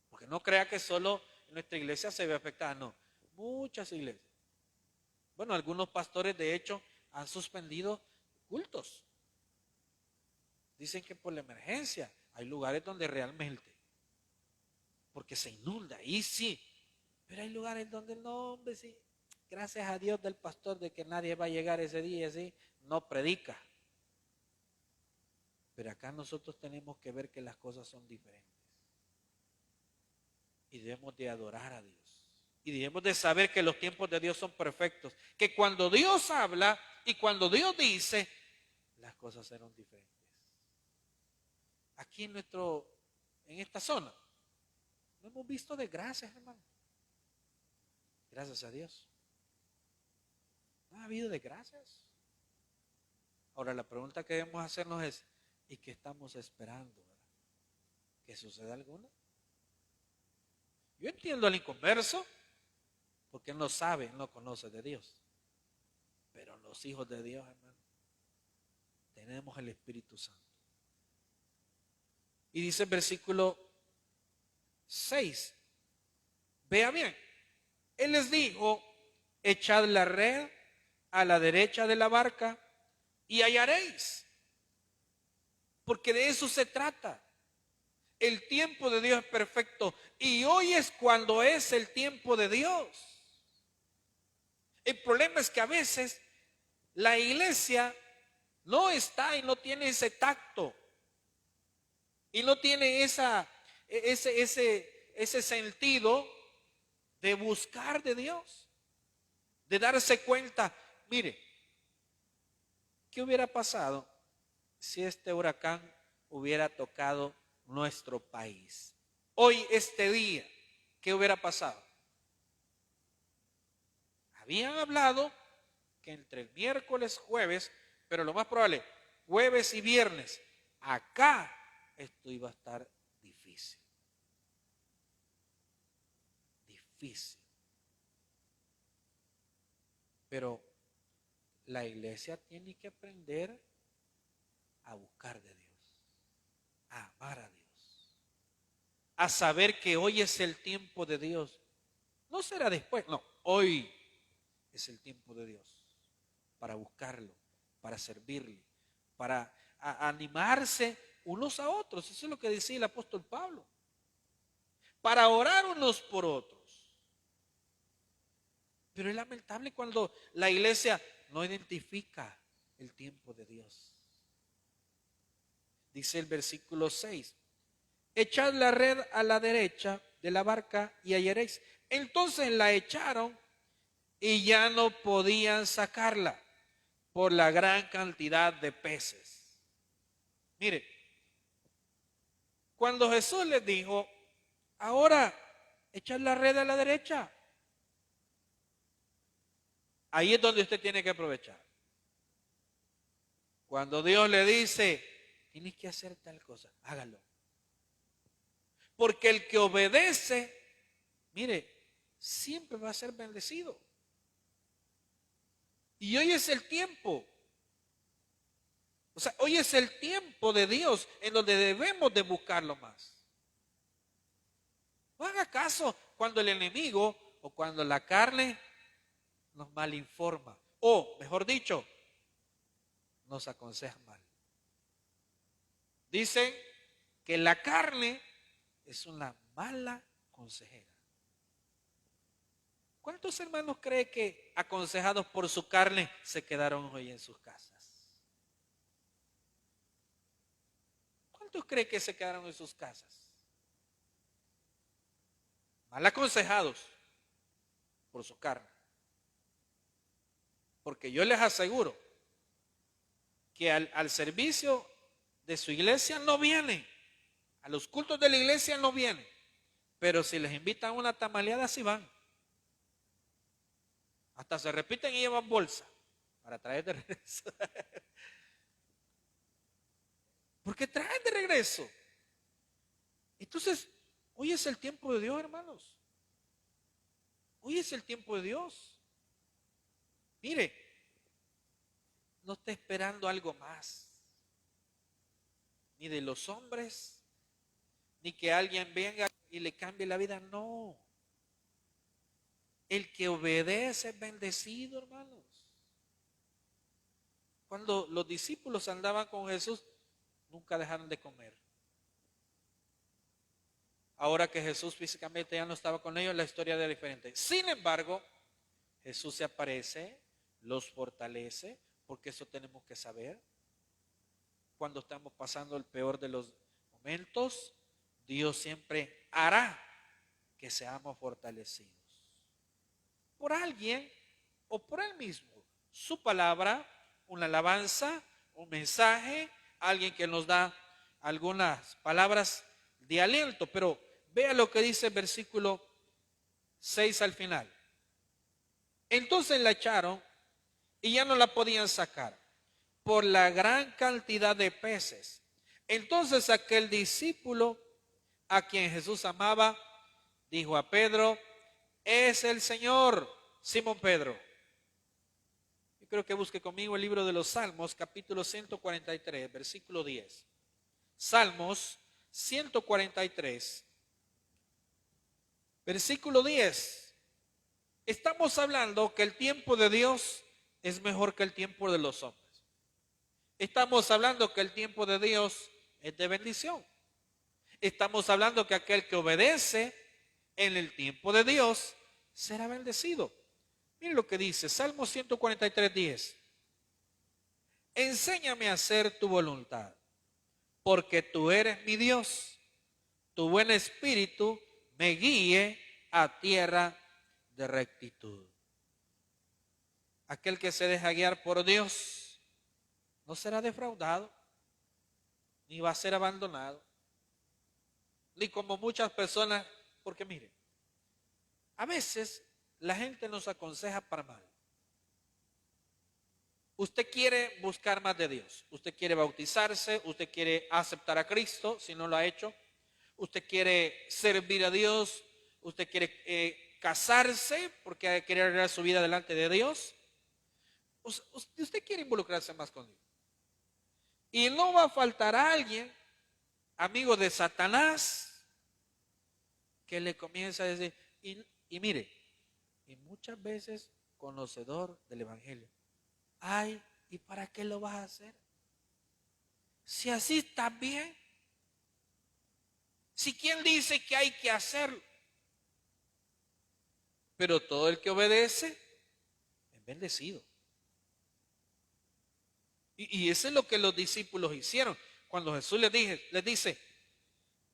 A: Porque no crea que solo nuestra iglesia se ve afectada, no. Muchas iglesias. Bueno, algunos pastores de hecho han suspendido cultos. Dicen que por la emergencia hay lugares donde realmente, porque se inunda, y sí, pero hay lugares donde no, hombre, sí. Gracias a Dios del pastor de que nadie va a llegar ese día, sí, no predica. Pero acá nosotros tenemos que ver que las cosas son diferentes. Y debemos de adorar a Dios. Y debemos de saber que los tiempos de Dios son perfectos. Que cuando Dios habla y cuando Dios dice, las cosas serán diferentes. Aquí en esta zona, no hemos visto desgracias, hermano. Gracias a Dios. No ha habido desgracias. Ahora la pregunta que debemos hacernos es, ¿y qué estamos esperando? ¿Verdad? ¿Que suceda alguna? Yo entiendo al inconverso, porque él no sabe, él no conoce de Dios. Pero los hijos de Dios, hermano, tenemos el Espíritu Santo. Y dice el versículo 6, vea bien, él les dijo, echad la red a la derecha de la barca y hallaréis. Porque de eso se trata. El tiempo de Dios es perfecto y hoy es cuando es el tiempo de Dios. El problema es que a veces la iglesia no está y no tiene ese tacto y no tiene ese sentido de buscar de Dios, de darse cuenta. Mire, ¿qué hubiera pasado si este huracán hubiera tocado nuestro país? Hoy, este día, ¿qué hubiera pasado? Habían hablado que entre el miércoles, jueves, pero lo más probable, jueves y viernes, acá esto iba a estar difícil. Difícil. Pero la iglesia tiene que aprender a buscar de Dios, a amar a Dios, a saber que hoy es el tiempo de Dios. No será después, no, hoy es el tiempo de Dios para buscarlo, para servirle, para animarse unos a otros. Eso es lo que decía el apóstol Pablo. Para orar unos por otros. Pero es lamentable cuando la iglesia no identifica el tiempo de Dios. Dice el versículo 6, echad la red a la derecha de la barca y hallaréis. Entonces la echaron y ya no podían sacarla por la gran cantidad de peces. Mire, cuando Jesús les dijo, ahora echad la red a la derecha, ahí es donde usted tiene que aprovechar. Cuando Dios le dice, tienes que hacer tal cosa, hágalo. Porque el que obedece, mire, siempre va a ser bendecido. Y hoy es el tiempo. O sea, hoy es el tiempo de Dios en donde debemos de buscarlo más. No haga caso cuando el enemigo o cuando la carne nos malinforma. O, mejor dicho, nos aconseja mal. Dicen que la carne es una mala consejera. ¿Cuántos hermanos cree que aconsejados por su carne se quedaron hoy en sus casas? ¿Cuántos cree que se quedaron en sus casas? Mal aconsejados por su carne. Porque yo les aseguro que al servicio de su iglesia no vienen, a los cultos de la iglesia no vienen, pero si les invitan a una tamaleada sí van. Hasta se repiten y llevan bolsa para traer de regreso. Porque traen de regreso. Entonces, hoy es el tiempo de Dios, hermanos. Hoy es el tiempo de Dios. Mire, no está esperando algo más. Ni de los hombres, ni que alguien venga y le cambie la vida. No. El que obedece es bendecido, hermanos. Cuando los discípulos andaban con Jesús, nunca dejaron de comer. Ahora que Jesús físicamente ya no estaba con ellos, la historia era diferente. Sin embargo, Jesús se aparece, los fortalece, porque eso tenemos que saber. Cuando estamos pasando el peor de los momentos, Dios siempre hará que seamos fortalecidos. Por alguien o por Él mismo. Su palabra, una alabanza, un mensaje, alguien que nos da algunas palabras de aliento. Pero vea lo que dice el versículo 6 al final. Entonces la echaron y ya no la podían sacar por la gran cantidad de peces. Entonces aquel discípulo a quien Jesús amaba dijo a Pedro: es el Señor. Simón Pedro. Yo creo que busque conmigo el libro de los Salmos, capítulo 143, versículo 10. Salmos 143, versículo 10. Estamos hablando que el tiempo de Dios es mejor que el tiempo de los hombres. Estamos hablando que el tiempo de Dios es de bendición. Estamos hablando que aquel que obedece en el tiempo de Dios será bendecido. Miren lo que dice Salmo 143, 10. Enséñame a hacer tu voluntad, porque tú eres mi Dios. Tu buen espíritu me guíe a tierra de rectitud. Aquel que se deja guiar por Dios no será defraudado, ni va a ser abandonado, ni como muchas personas, porque mire, a veces la gente nos aconseja para mal. Usted quiere buscar más de Dios, usted quiere bautizarse, usted quiere aceptar a Cristo si no lo ha hecho, usted quiere servir a Dios, usted quiere casarse porque quiere arreglar su vida delante de Dios, usted quiere involucrarse más con Dios. Y no va a faltar a alguien, amigo de Satanás, que le comienza a decir, y mire, y muchas veces conocedor del Evangelio. Ay, ¿y para qué lo vas a hacer? Si así está bien. Si quien dice que hay que hacerlo. Pero todo el que obedece es bendecido. Y eso es lo que los discípulos hicieron. Cuando Jesús les dice,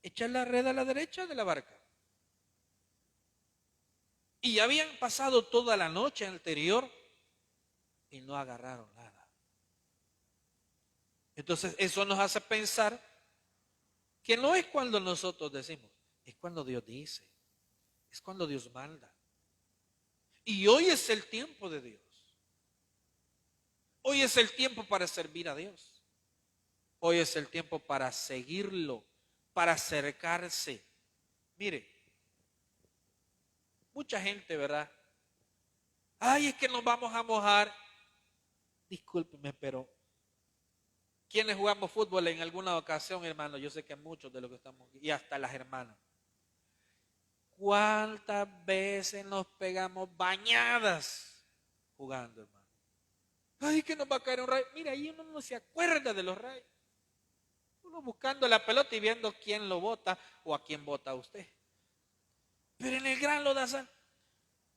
A: echa la red a la derecha de la barca. Y habían pasado toda la noche anterior y no agarraron nada. Entonces eso nos hace pensar que no es cuando nosotros decimos, es cuando Dios dice, es cuando Dios manda. Y hoy es el tiempo de Dios. Hoy es el tiempo para servir a Dios. Hoy es el tiempo para seguirlo, para acercarse. Mire, mucha gente, ¿verdad? Ay, es que nos vamos a mojar. Discúlpeme, pero ¿quiénes jugamos fútbol en alguna ocasión, hermano? Yo sé que muchos de los que estamos aquí, y hasta las hermanas. ¿Cuántas veces nos pegamos bañadas jugando, hermano? Ay, que nos va a caer un rayo. Mira, ahí uno no se acuerda de los rayos. Uno buscando la pelota y viendo quién lo bota o a quién bota usted. Pero en el gran lodazal,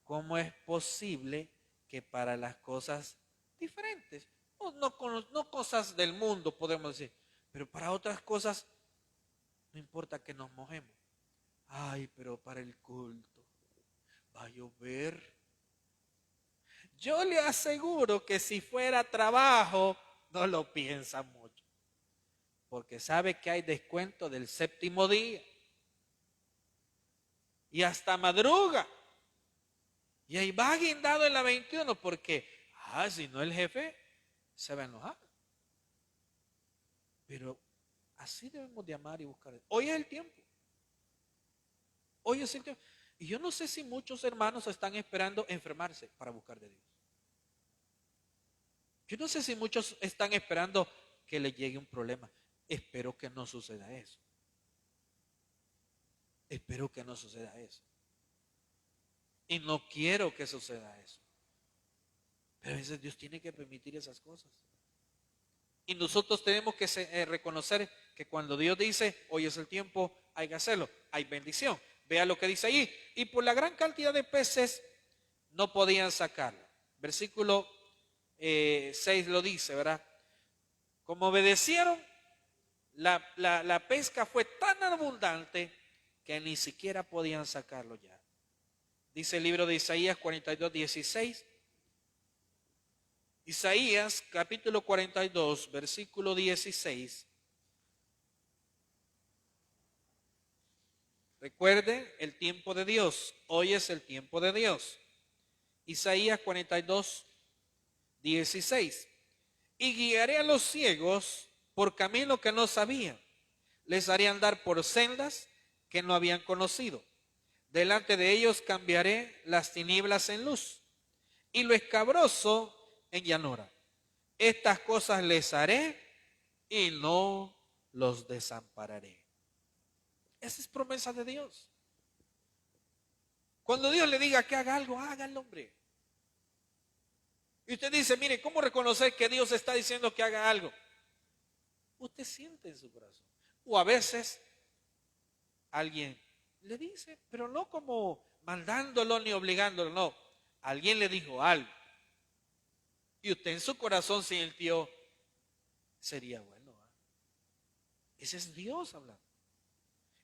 A: ¿cómo es posible que para las cosas diferentes, no cosas del mundo podemos decir, pero para otras cosas no importa que nos mojemos? Ay, pero para el culto va a llover. Yo le aseguro que si fuera trabajo, no lo piensa mucho, porque sabe que hay descuento del séptimo día y hasta madruga. Y ahí va guindado en la 21 porque, si no el jefe se va a enojar. Pero así debemos de amar y buscar. Hoy es el tiempo. Hoy es el tiempo. Y yo no sé si muchos hermanos están esperando enfermarse para buscar de Dios. Yo no sé si muchos están esperando que les llegue un problema. Espero que no suceda eso. Espero que no suceda eso. Y no quiero que suceda eso. Pero a veces Dios tiene que permitir esas cosas. Y nosotros tenemos que reconocer que cuando Dios dice, hoy es el tiempo, hay que hacerlo, hay bendición. Vea lo que dice ahí. Y por la gran cantidad de peces no podían sacarlo. Versículo 6 lo dice, ¿verdad? Como obedecieron, la pesca fue tan abundante que ni siquiera podían sacarlo ya. Dice el libro de Isaías 42, 16. Isaías capítulo 42, versículo 16. Recuerden el tiempo de Dios. Hoy es el tiempo de Dios. Isaías 42, 16. Y guiaré a los ciegos por camino que no sabían. Les haré andar por sendas que no habían conocido. Delante de ellos cambiaré las tinieblas en luz y lo escabroso en llanura. Estas cosas les haré y no los desampararé. Esa es promesa de Dios. Cuando Dios le diga que haga algo, hágalo, hombre. Y usted dice, mire, ¿cómo reconocer que Dios está diciendo que haga algo? Usted siente en su corazón. O a veces alguien le dice, pero no como mandándolo ni obligándolo, no. Alguien le dijo algo. Y usted en su corazón sintió, sería bueno. Ese es Dios hablando.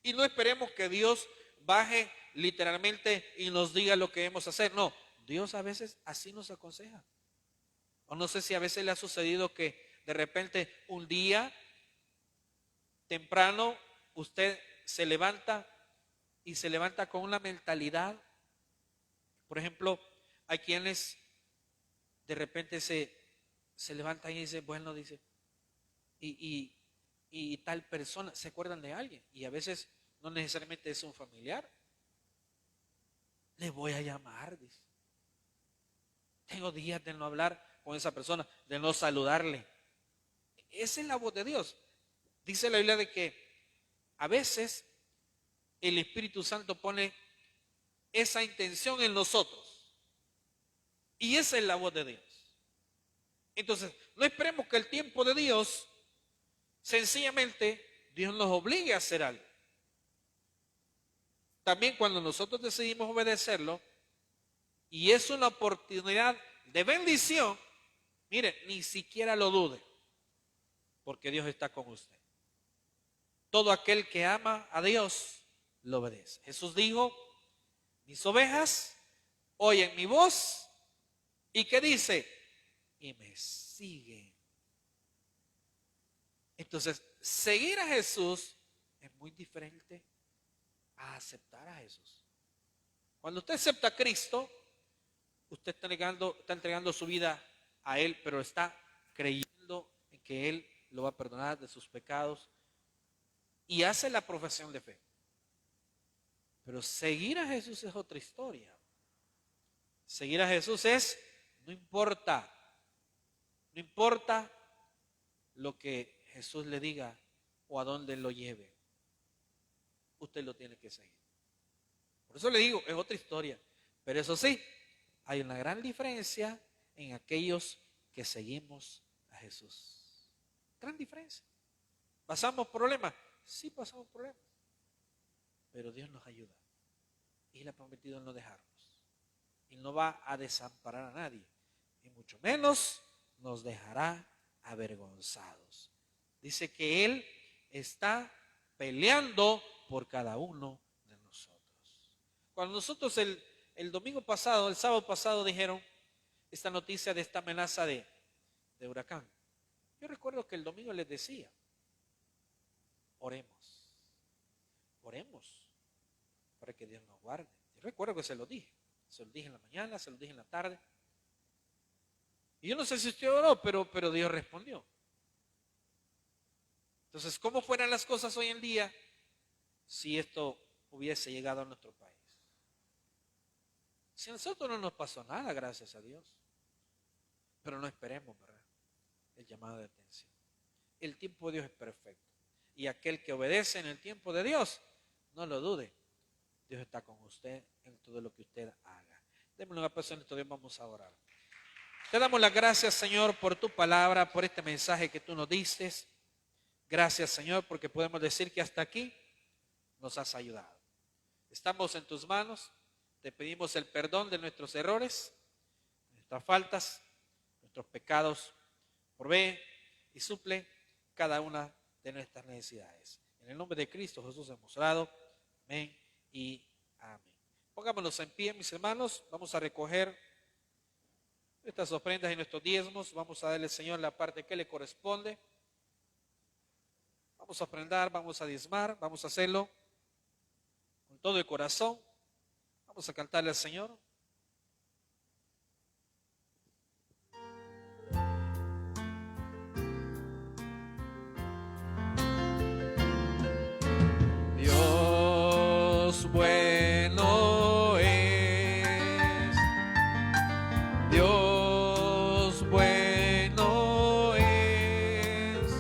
A: Y no esperemos que Dios baje literalmente y nos diga lo que debemos hacer. No, Dios a veces así nos aconseja. O no sé si a veces le ha sucedido que de repente un día temprano usted se levanta y se levanta con una mentalidad. Por ejemplo, hay quienes de repente se levantan y dicen, bueno, dice, y tal persona, se acuerdan de alguien, y a veces no necesariamente es un familiar. Le voy a llamar, dice. Tengo días de no hablar con esa persona, de no saludarle. Esa es la voz de Dios. Dice la Biblia de que a veces el Espíritu Santo pone esa intención en nosotros. Y esa es la voz de Dios. Entonces, no esperemos que el tiempo de Dios, sencillamente, Dios nos obligue a hacer algo. También cuando nosotros decidimos obedecerlo, y es una oportunidad de bendición, mire, ni siquiera lo dude, porque Dios está con usted. Todo aquel que ama a Dios, lo obedece. Jesús dijo, mis ovejas oyen mi voz, ¿y qué dice? Y me siguen. Entonces, seguir a Jesús es muy diferente a aceptar a Jesús. Cuando usted acepta a Cristo, usted está entregando su vida a Él, pero está creyendo en que Él lo va a perdonar de sus pecados y hace la profesión de fe. Pero seguir a Jesús es otra historia. Seguir a Jesús es, no importa lo que Jesús le diga o a dónde lo lleve, usted lo tiene que seguir. Por eso le digo, es otra historia. Pero eso sí, hay una gran diferencia en aquellos que seguimos a Jesús. Gran diferencia. ¿Pasamos problemas? Sí, pasamos problemas. Pero Dios nos ayuda. Y Él ha prometido no dejarnos. y no va a desamparar a nadie, y mucho menos nos dejará avergonzados. Dice que Él está peleando por cada uno de nosotros. Cuando nosotros el domingo pasado, el sábado pasado dijeron esta noticia de esta amenaza de huracán, yo recuerdo que el domingo les decía, oremos, oremos para que Dios nos guarde. Yo recuerdo que se lo dije en la mañana, se lo dije en la tarde. Y yo no sé si usted oró, pero Dios respondió. Entonces, ¿cómo fueran las cosas hoy en día si esto hubiese llegado a nuestro país? Si a nosotros no nos pasó nada, gracias a Dios. Pero no esperemos, ¿verdad? El llamado de atención. El tiempo de Dios es perfecto. Y aquel que obedece en el tiempo de Dios, no lo dude. Dios está con usted en todo lo que usted haga. Démosle una pasión en Dios, vamos a orar. Te damos las gracias, Señor, por tu palabra, por este mensaje que tú nos diste. Gracias, Señor, porque podemos decir que hasta aquí nos has ayudado. Estamos en tus manos. Te pedimos el perdón de nuestros errores, nuestras faltas, nuestros pecados. Provee y suple cada una de nuestras necesidades. En el nombre de Cristo Jesús hemos orado. Amén y amén. Pongámonos en pie, mis hermanos. Vamos a recoger nuestras ofrendas y nuestros diezmos. Vamos a darle al Señor la parte que le corresponde. Vamos a ofrendar, vamos a diezmar, vamos a hacerlo con todo el corazón. Vamos a cantarle al Señor. Dios bueno es, Dios bueno es,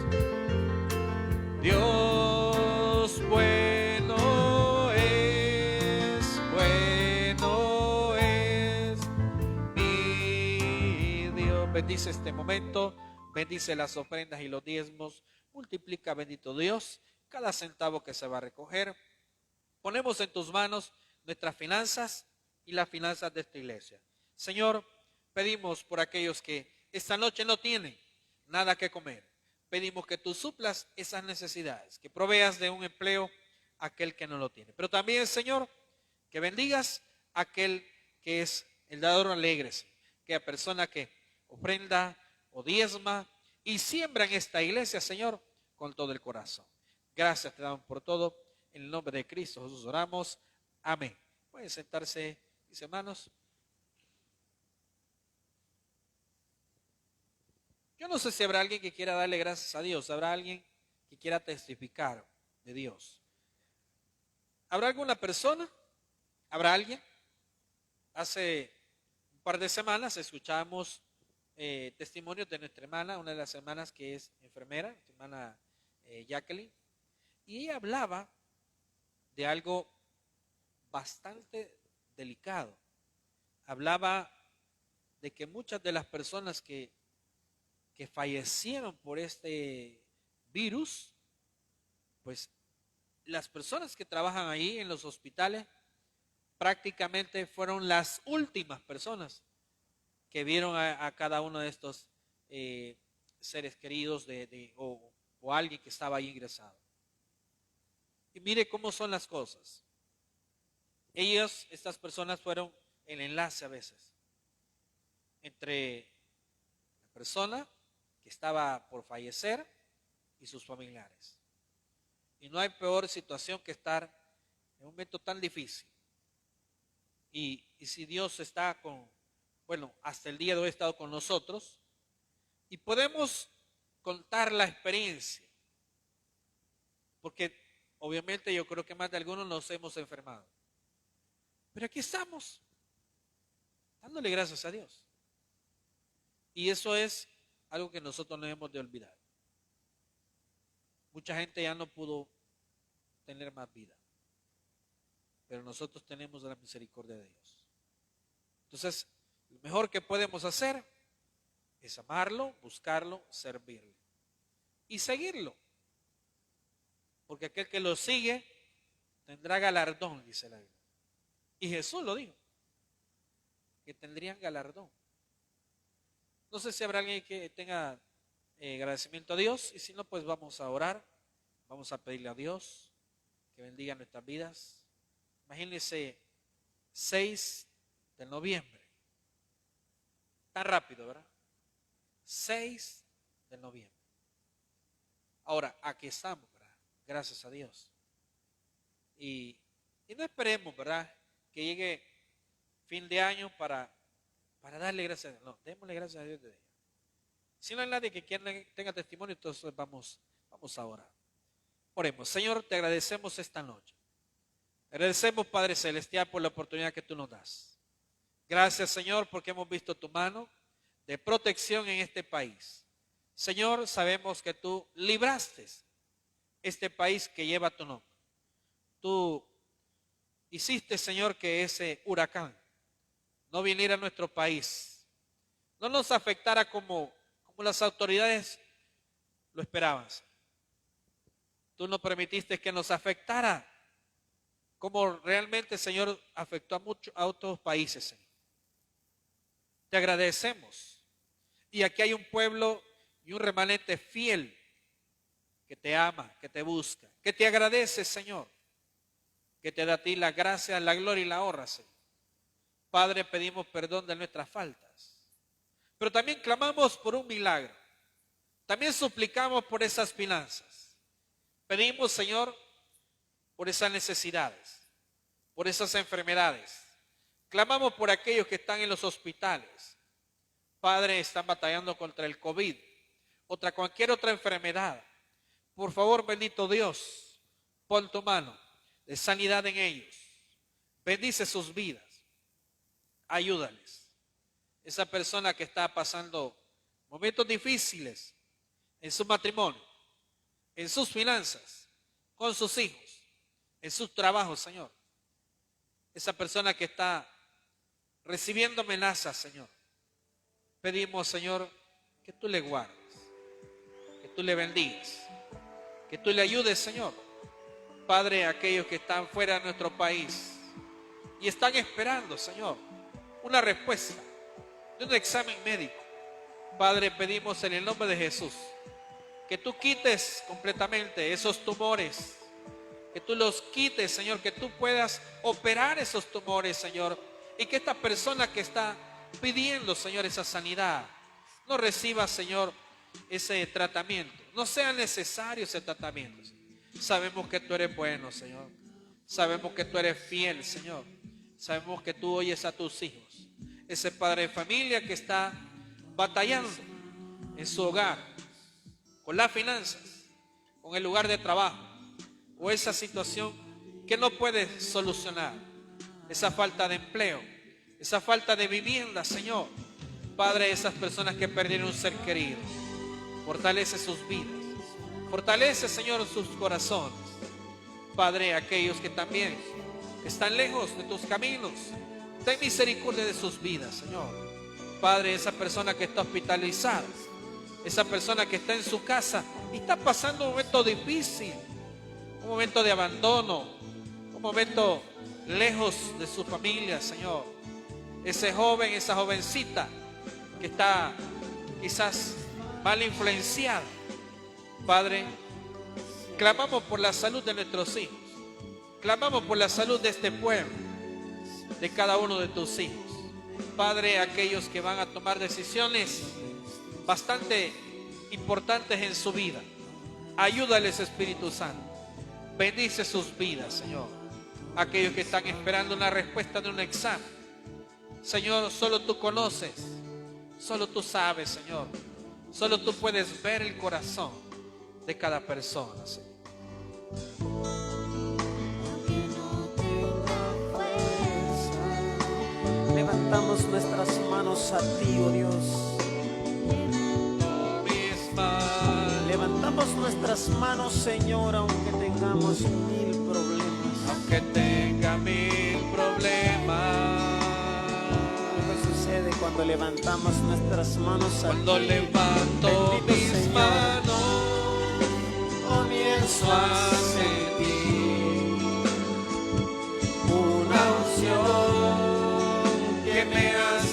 A: Dios bueno es mi Dios. Bendice este momento, bendice las ofrendas y los diezmos, multiplica, bendito Dios, cada centavo que se va a recoger. Ponemos en tus manos nuestras finanzas y las finanzas de esta iglesia. Señor, pedimos por aquellos que esta noche no tienen nada que comer. Pedimos que tú suplas esas necesidades, que proveas de un empleo a aquel que no lo tiene. Pero también, Señor, que bendigas a aquel que es el dador alegre, que a persona que ofrenda o diezma y siembra en esta iglesia, Señor, con todo el corazón. Gracias te damos por todo. En el nombre de Cristo Jesús oramos. Amén. Pueden sentarse, mis hermanos. Yo no sé si habrá alguien que quiera darle gracias a Dios. Habrá alguien que quiera testificar de Dios. ¿Habrá alguna persona? ¿Habrá alguien? Hace un par de semanas escuchamos testimonios de nuestra hermana, una de las hermanas que es enfermera, nuestra hermana Jacqueline. Y ella hablaba de algo bastante delicado. Hablaba de que muchas de las personas que fallecieron por este virus, pues las personas que trabajan ahí en los hospitales prácticamente fueron las últimas personas que vieron a cada uno de estos seres queridos o alguien que estaba ahí ingresado. Y mire cómo son las cosas. Estas personas fueron el enlace a veces entre la persona que estaba por fallecer y sus familiares. Y no hay peor situación que estar en un momento tan difícil. Y si Dios está hasta el día de hoy ha estado con nosotros y podemos contar la experiencia. Porque obviamente yo creo que más de algunos nos hemos enfermado. Pero aquí estamos, dándole gracias a Dios. Y eso es algo que nosotros no debemos de olvidar. Mucha gente ya no pudo tener más vida. Pero nosotros tenemos la misericordia de Dios. Entonces, lo mejor que podemos hacer es amarlo, buscarlo, servirle. Y seguirlo. Porque aquel que lo sigue tendrá galardón, dice la Biblia. Y Jesús lo dijo. que tendrían galardón. No sé si habrá alguien que tenga agradecimiento a Dios, y si no, pues vamos a orar, vamos a pedirle a Dios que bendiga nuestras vidas. Imagínense, 6 de noviembre, tan rápido, ¿verdad? 6 de noviembre. Ahora, aquí estamos, ¿verdad? Gracias a Dios. Y no esperemos, ¿verdad?, que llegue fin de año para darle gracias a Dios. No, démosle gracias a Dios desde ya. Si no hay nadie que tenga testimonio, entonces vamos a orar. Oremos. Señor, te agradecemos esta noche. Agradecemos, Padre Celestial, por la oportunidad que tú nos das. Gracias, Señor, porque hemos visto tu mano de protección en este país. Señor, sabemos que tú libraste este país que lleva tu nombre. Tú hiciste, Señor, que ese huracán no viniera a nuestro país, no nos afectara como las autoridades lo esperaban. Tú no permitiste que nos afectara como realmente, Señor, afectó a otros países, Señor. Te agradecemos. Y aquí hay un pueblo y un remanente fiel que te ama, que te busca, que te agradece, Señor, que te da a ti la gracia, la gloria y la honra, Señor. Padre, pedimos perdón de nuestras faltas, pero también clamamos por un milagro. También suplicamos por esas finanzas. Pedimos, Señor, por esas necesidades, por esas enfermedades. Clamamos por aquellos que están en los hospitales. Padre, están batallando contra el COVID, contra cualquier otra enfermedad. Por favor, bendito Dios, pon tu mano de sanidad en ellos. Bendice sus vidas. Ayúdales. Esa persona que está pasando momentos difíciles en su matrimonio, en sus finanzas, con sus hijos, en sus trabajos, Señor. Esa persona que está recibiendo amenazas, Señor. Pedimos, Señor, que tú le guardes, que tú le bendigas, que tú le ayudes, Señor. Padre, aquellos que están fuera de nuestro país y están esperando, Señor, una respuesta de un examen médico. Padre, pedimos en el nombre de Jesús que tú quites completamente esos tumores, que tú los quites, Señor, que tú puedas operar esos tumores, Señor, y que esta persona que está pidiendo, Señor, esa sanidad, no reciba, Señor, ese tratamiento, no sea necesario ese tratamiento. Sabemos que tú eres bueno, Señor. Sabemos que tú eres fiel, Señor. Sabemos que tú oyes a tus hijos. Ese padre de familia que está batallando en su hogar, con las finanzas, con el lugar de trabajo, o esa situación que no puede solucionar, esa falta de empleo, esa falta de vivienda, Señor. Padre, esas personas que perdieron un ser querido, fortalece sus vidas, fortalece, Señor, sus corazones. Padre, aquellos que también están lejos de tus caminos, ten misericordia de sus vidas, Señor. Padre, esa persona que está hospitalizada, esa persona que está en su casa y está pasando un momento difícil, un momento de abandono, un momento lejos de su familia, Señor. Ese joven, esa jovencita que está quizás mal influenciada. Padre, clamamos por la salud de nuestros hijos. Clamamos por la salud de este pueblo, de cada uno de tus hijos. Padre, aquellos que van a tomar decisiones bastante importantes en su vida, ayúdales, Espíritu Santo. Bendice sus vidas, Señor. Aquellos que están esperando una respuesta de un examen, Señor, solo tú conoces, solo tú sabes, Señor. Solo tú puedes ver el corazón de cada persona, Señor.
B: Levantamos nuestras manos a ti, oh Dios. Levantamos nuestras manos, Señor, aunque tengamos 1000 problemas.
A: Aunque tenga 1000 problemas.
B: ¿Qué sucede cuando levantamos nuestras manos a ti?
A: Cuando levanto mis manos, comienzo a sentir una unción que me hace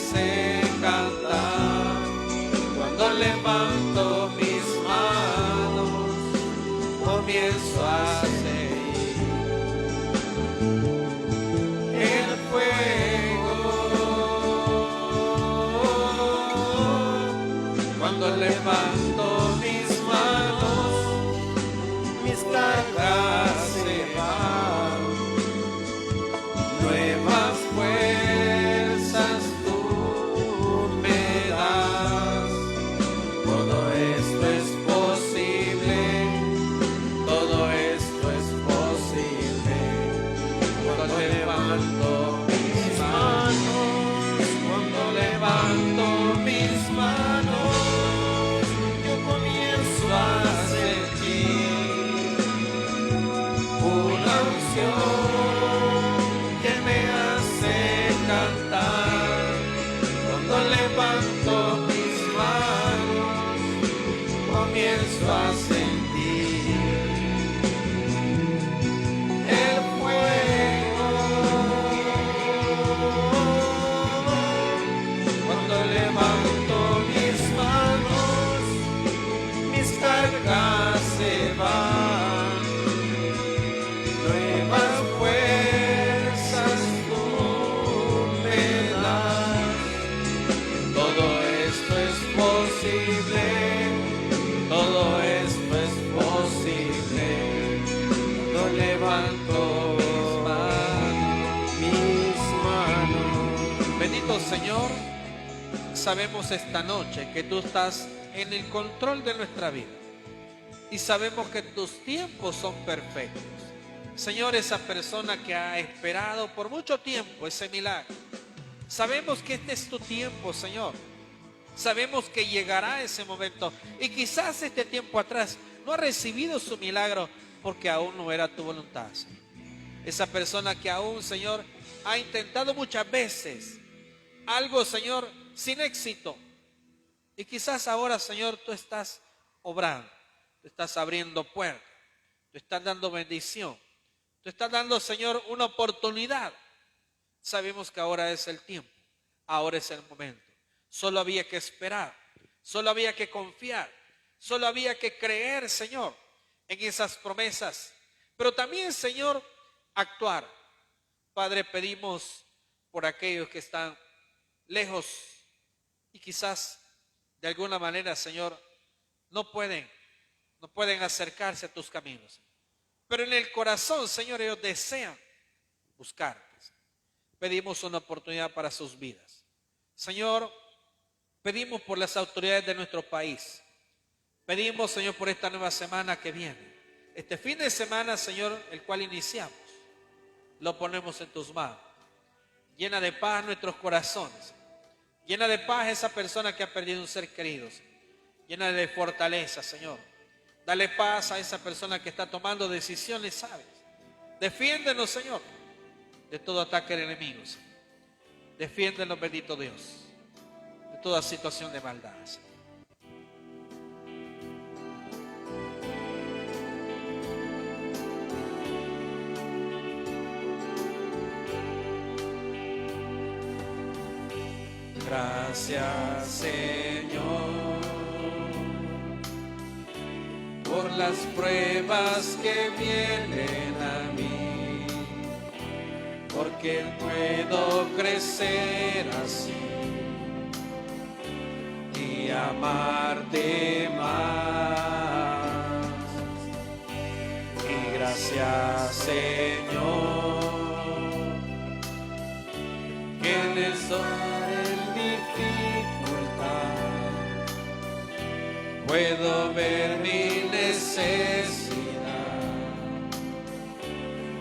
A: levanto mis manos, cuando levanto mis manos, yo comienzo a sentir una unción que me hace cantar. Cuando levanto mis manos, comienzo a sentir se van, nuevas fuerzas tú me das. Todo esto es posible, todo esto es posible. Cuando levanto mis manos. Bendito Señor, sabemos esta noche que tú estás en el control de nuestra vida. Y sabemos que tus tiempos son perfectos. Señor, esa persona que ha esperado por mucho tiempo ese milagro, sabemos que este es tu tiempo, Señor. Sabemos que llegará ese momento. Y quizás este tiempo atrás no ha recibido su milagro porque aún no era tu voluntad, Señor. Esa persona que aún, Señor, ha intentado muchas veces algo, Señor, sin éxito. Y quizás ahora, Señor, tú estás obrando. Tú estás abriendo puertas, tú estás dando bendición, tú estás dando, Señor, una oportunidad. Sabemos que ahora es el tiempo, ahora es el momento. Solo había que esperar, solo había que confiar, solo había que creer, Señor, en esas promesas. Pero también, Señor, actuar. Padre, pedimos por aquellos que están lejos y quizás de alguna manera, Señor, no pueden acercarse a tus caminos. Pero en el corazón, Señor, ellos desean buscarte. Pedimos una oportunidad para sus vidas. Señor, pedimos por las autoridades de nuestro país. Pedimos, Señor, por esta nueva semana que viene. Este fin de semana, Señor, el cual iniciamos, lo ponemos en tus manos. Llena de paz nuestros corazones. Llena de paz esa persona que ha perdido un ser querido. Llena de fortaleza, Señor. Dale paz a esa persona que está tomando decisiones sabias. Defiéndenos, Señor, de todo ataque de enemigos. Defiéndenos, bendito Dios, de toda situación de maldad, Señor. Gracias, Señor, por las pruebas que vienen a mí, porque puedo crecer así y amarte más. Y gracias, Señor, que en el sol puedo ver mi necesidad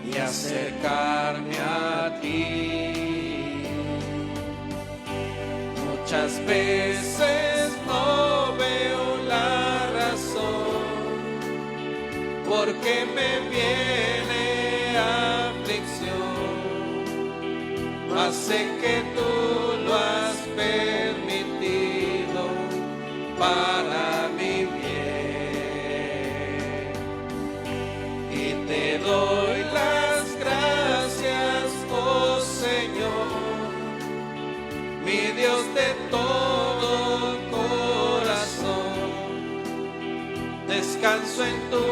A: y acercarme a ti. Muchas veces no veo la razón porque me viene aflicción, mas sé que tú lo has permitido para mi bien, y te doy las gracias, oh Señor, mi Dios de todo corazón. Descanso en tu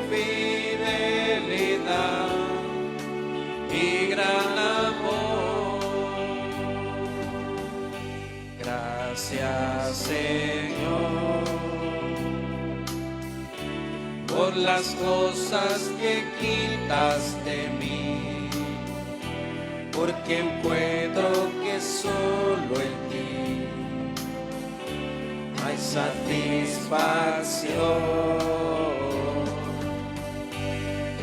A: fidelidad y gran amor. Gracias, Señor, por las cosas que quitas de mí, porque encuentro que solo en ti hay satisfacción.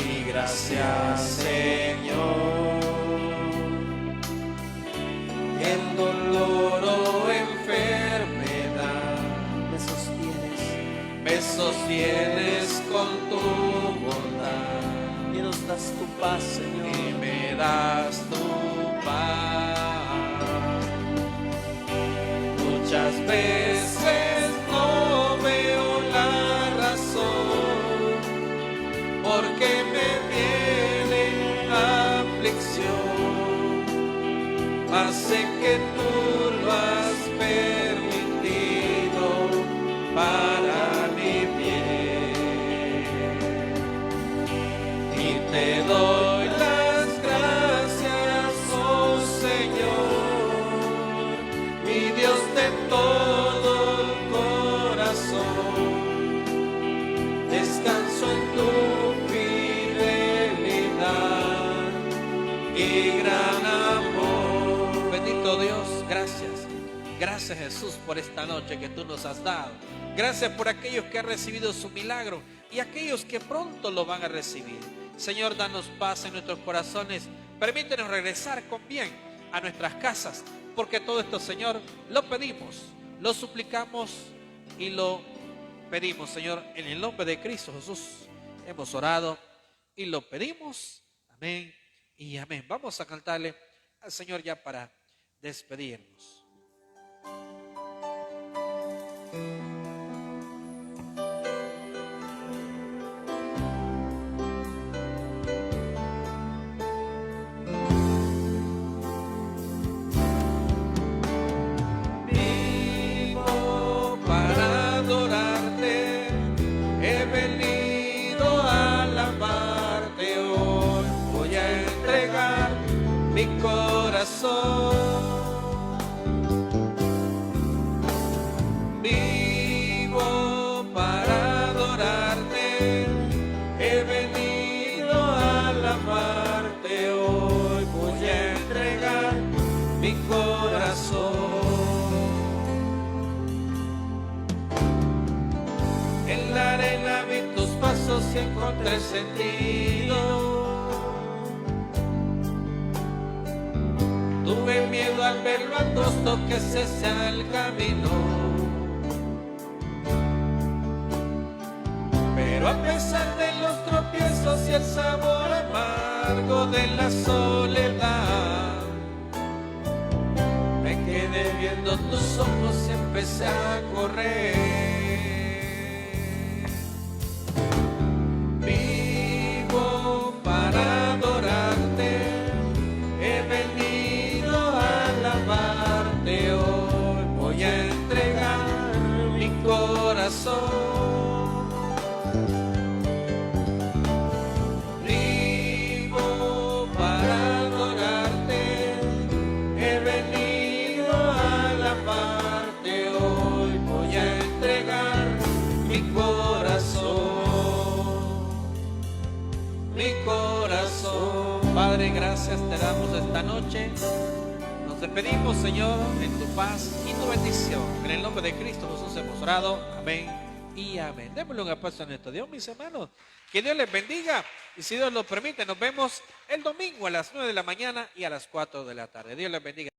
A: Y gracias, Señor, sostienes con tu bondad
B: y nos das tu paz,
A: y
B: Señor.
A: me das tu paz. Muchas veces no veo la razón porque me viene aflicción, mas sé que tú lo has permitido para mi bien. Y te doy las gracias, oh Señor, mi Dios de todo el corazón. Descanso en tu fidelidad y gran amor. Bendito Dios, gracias. Gracias, Jesús, por esta noche que tú nos has dado. Gracias por aquellos que han recibido su milagro y aquellos que pronto lo van a recibir. Señor, danos paz en nuestros corazones. Permítenos regresar con bien a nuestras casas, porque todo esto, Señor, lo pedimos, lo suplicamos y lo pedimos, Señor, en el nombre de Cristo Jesús. Hemos orado y lo pedimos. Amén y amén. Vamos a cantarle al Señor ya para despedirnos. Vivo para adorarte, he venido a alabarte hoy. Voy a entregar mi corazón. Vivo para adorarte, he venido a alabarte hoy. Voy a entregar mi corazón. En la arena vi tus pasos y encontré sentido. Tuve miedo al ver lo angosto que ese sea el camino, pero a pesar de los tropiezos y el sabor amargo de la soledad, me quedé viendo tus ojos y empecé a correr. Vivo para adorarte, he venido a alabarte hoy. Voy a entregar mi corazón. Vivo para adorarte, he venido a alabarte hoy. Voy a entregar mi corazón. Mi corazón. Padre, gracias te damos esta noche. Nos despedimos, Señor, en tu paz y tu bendición. En el nombre de Cristo Jesús hemos orado. Amén y amén. Démosle un aplauso a nuestro Dios, mis hermanos. Que Dios les bendiga. Y si Dios lo permite, nos vemos el domingo a las 9 de la mañana y a las 4 de la tarde. Dios les bendiga.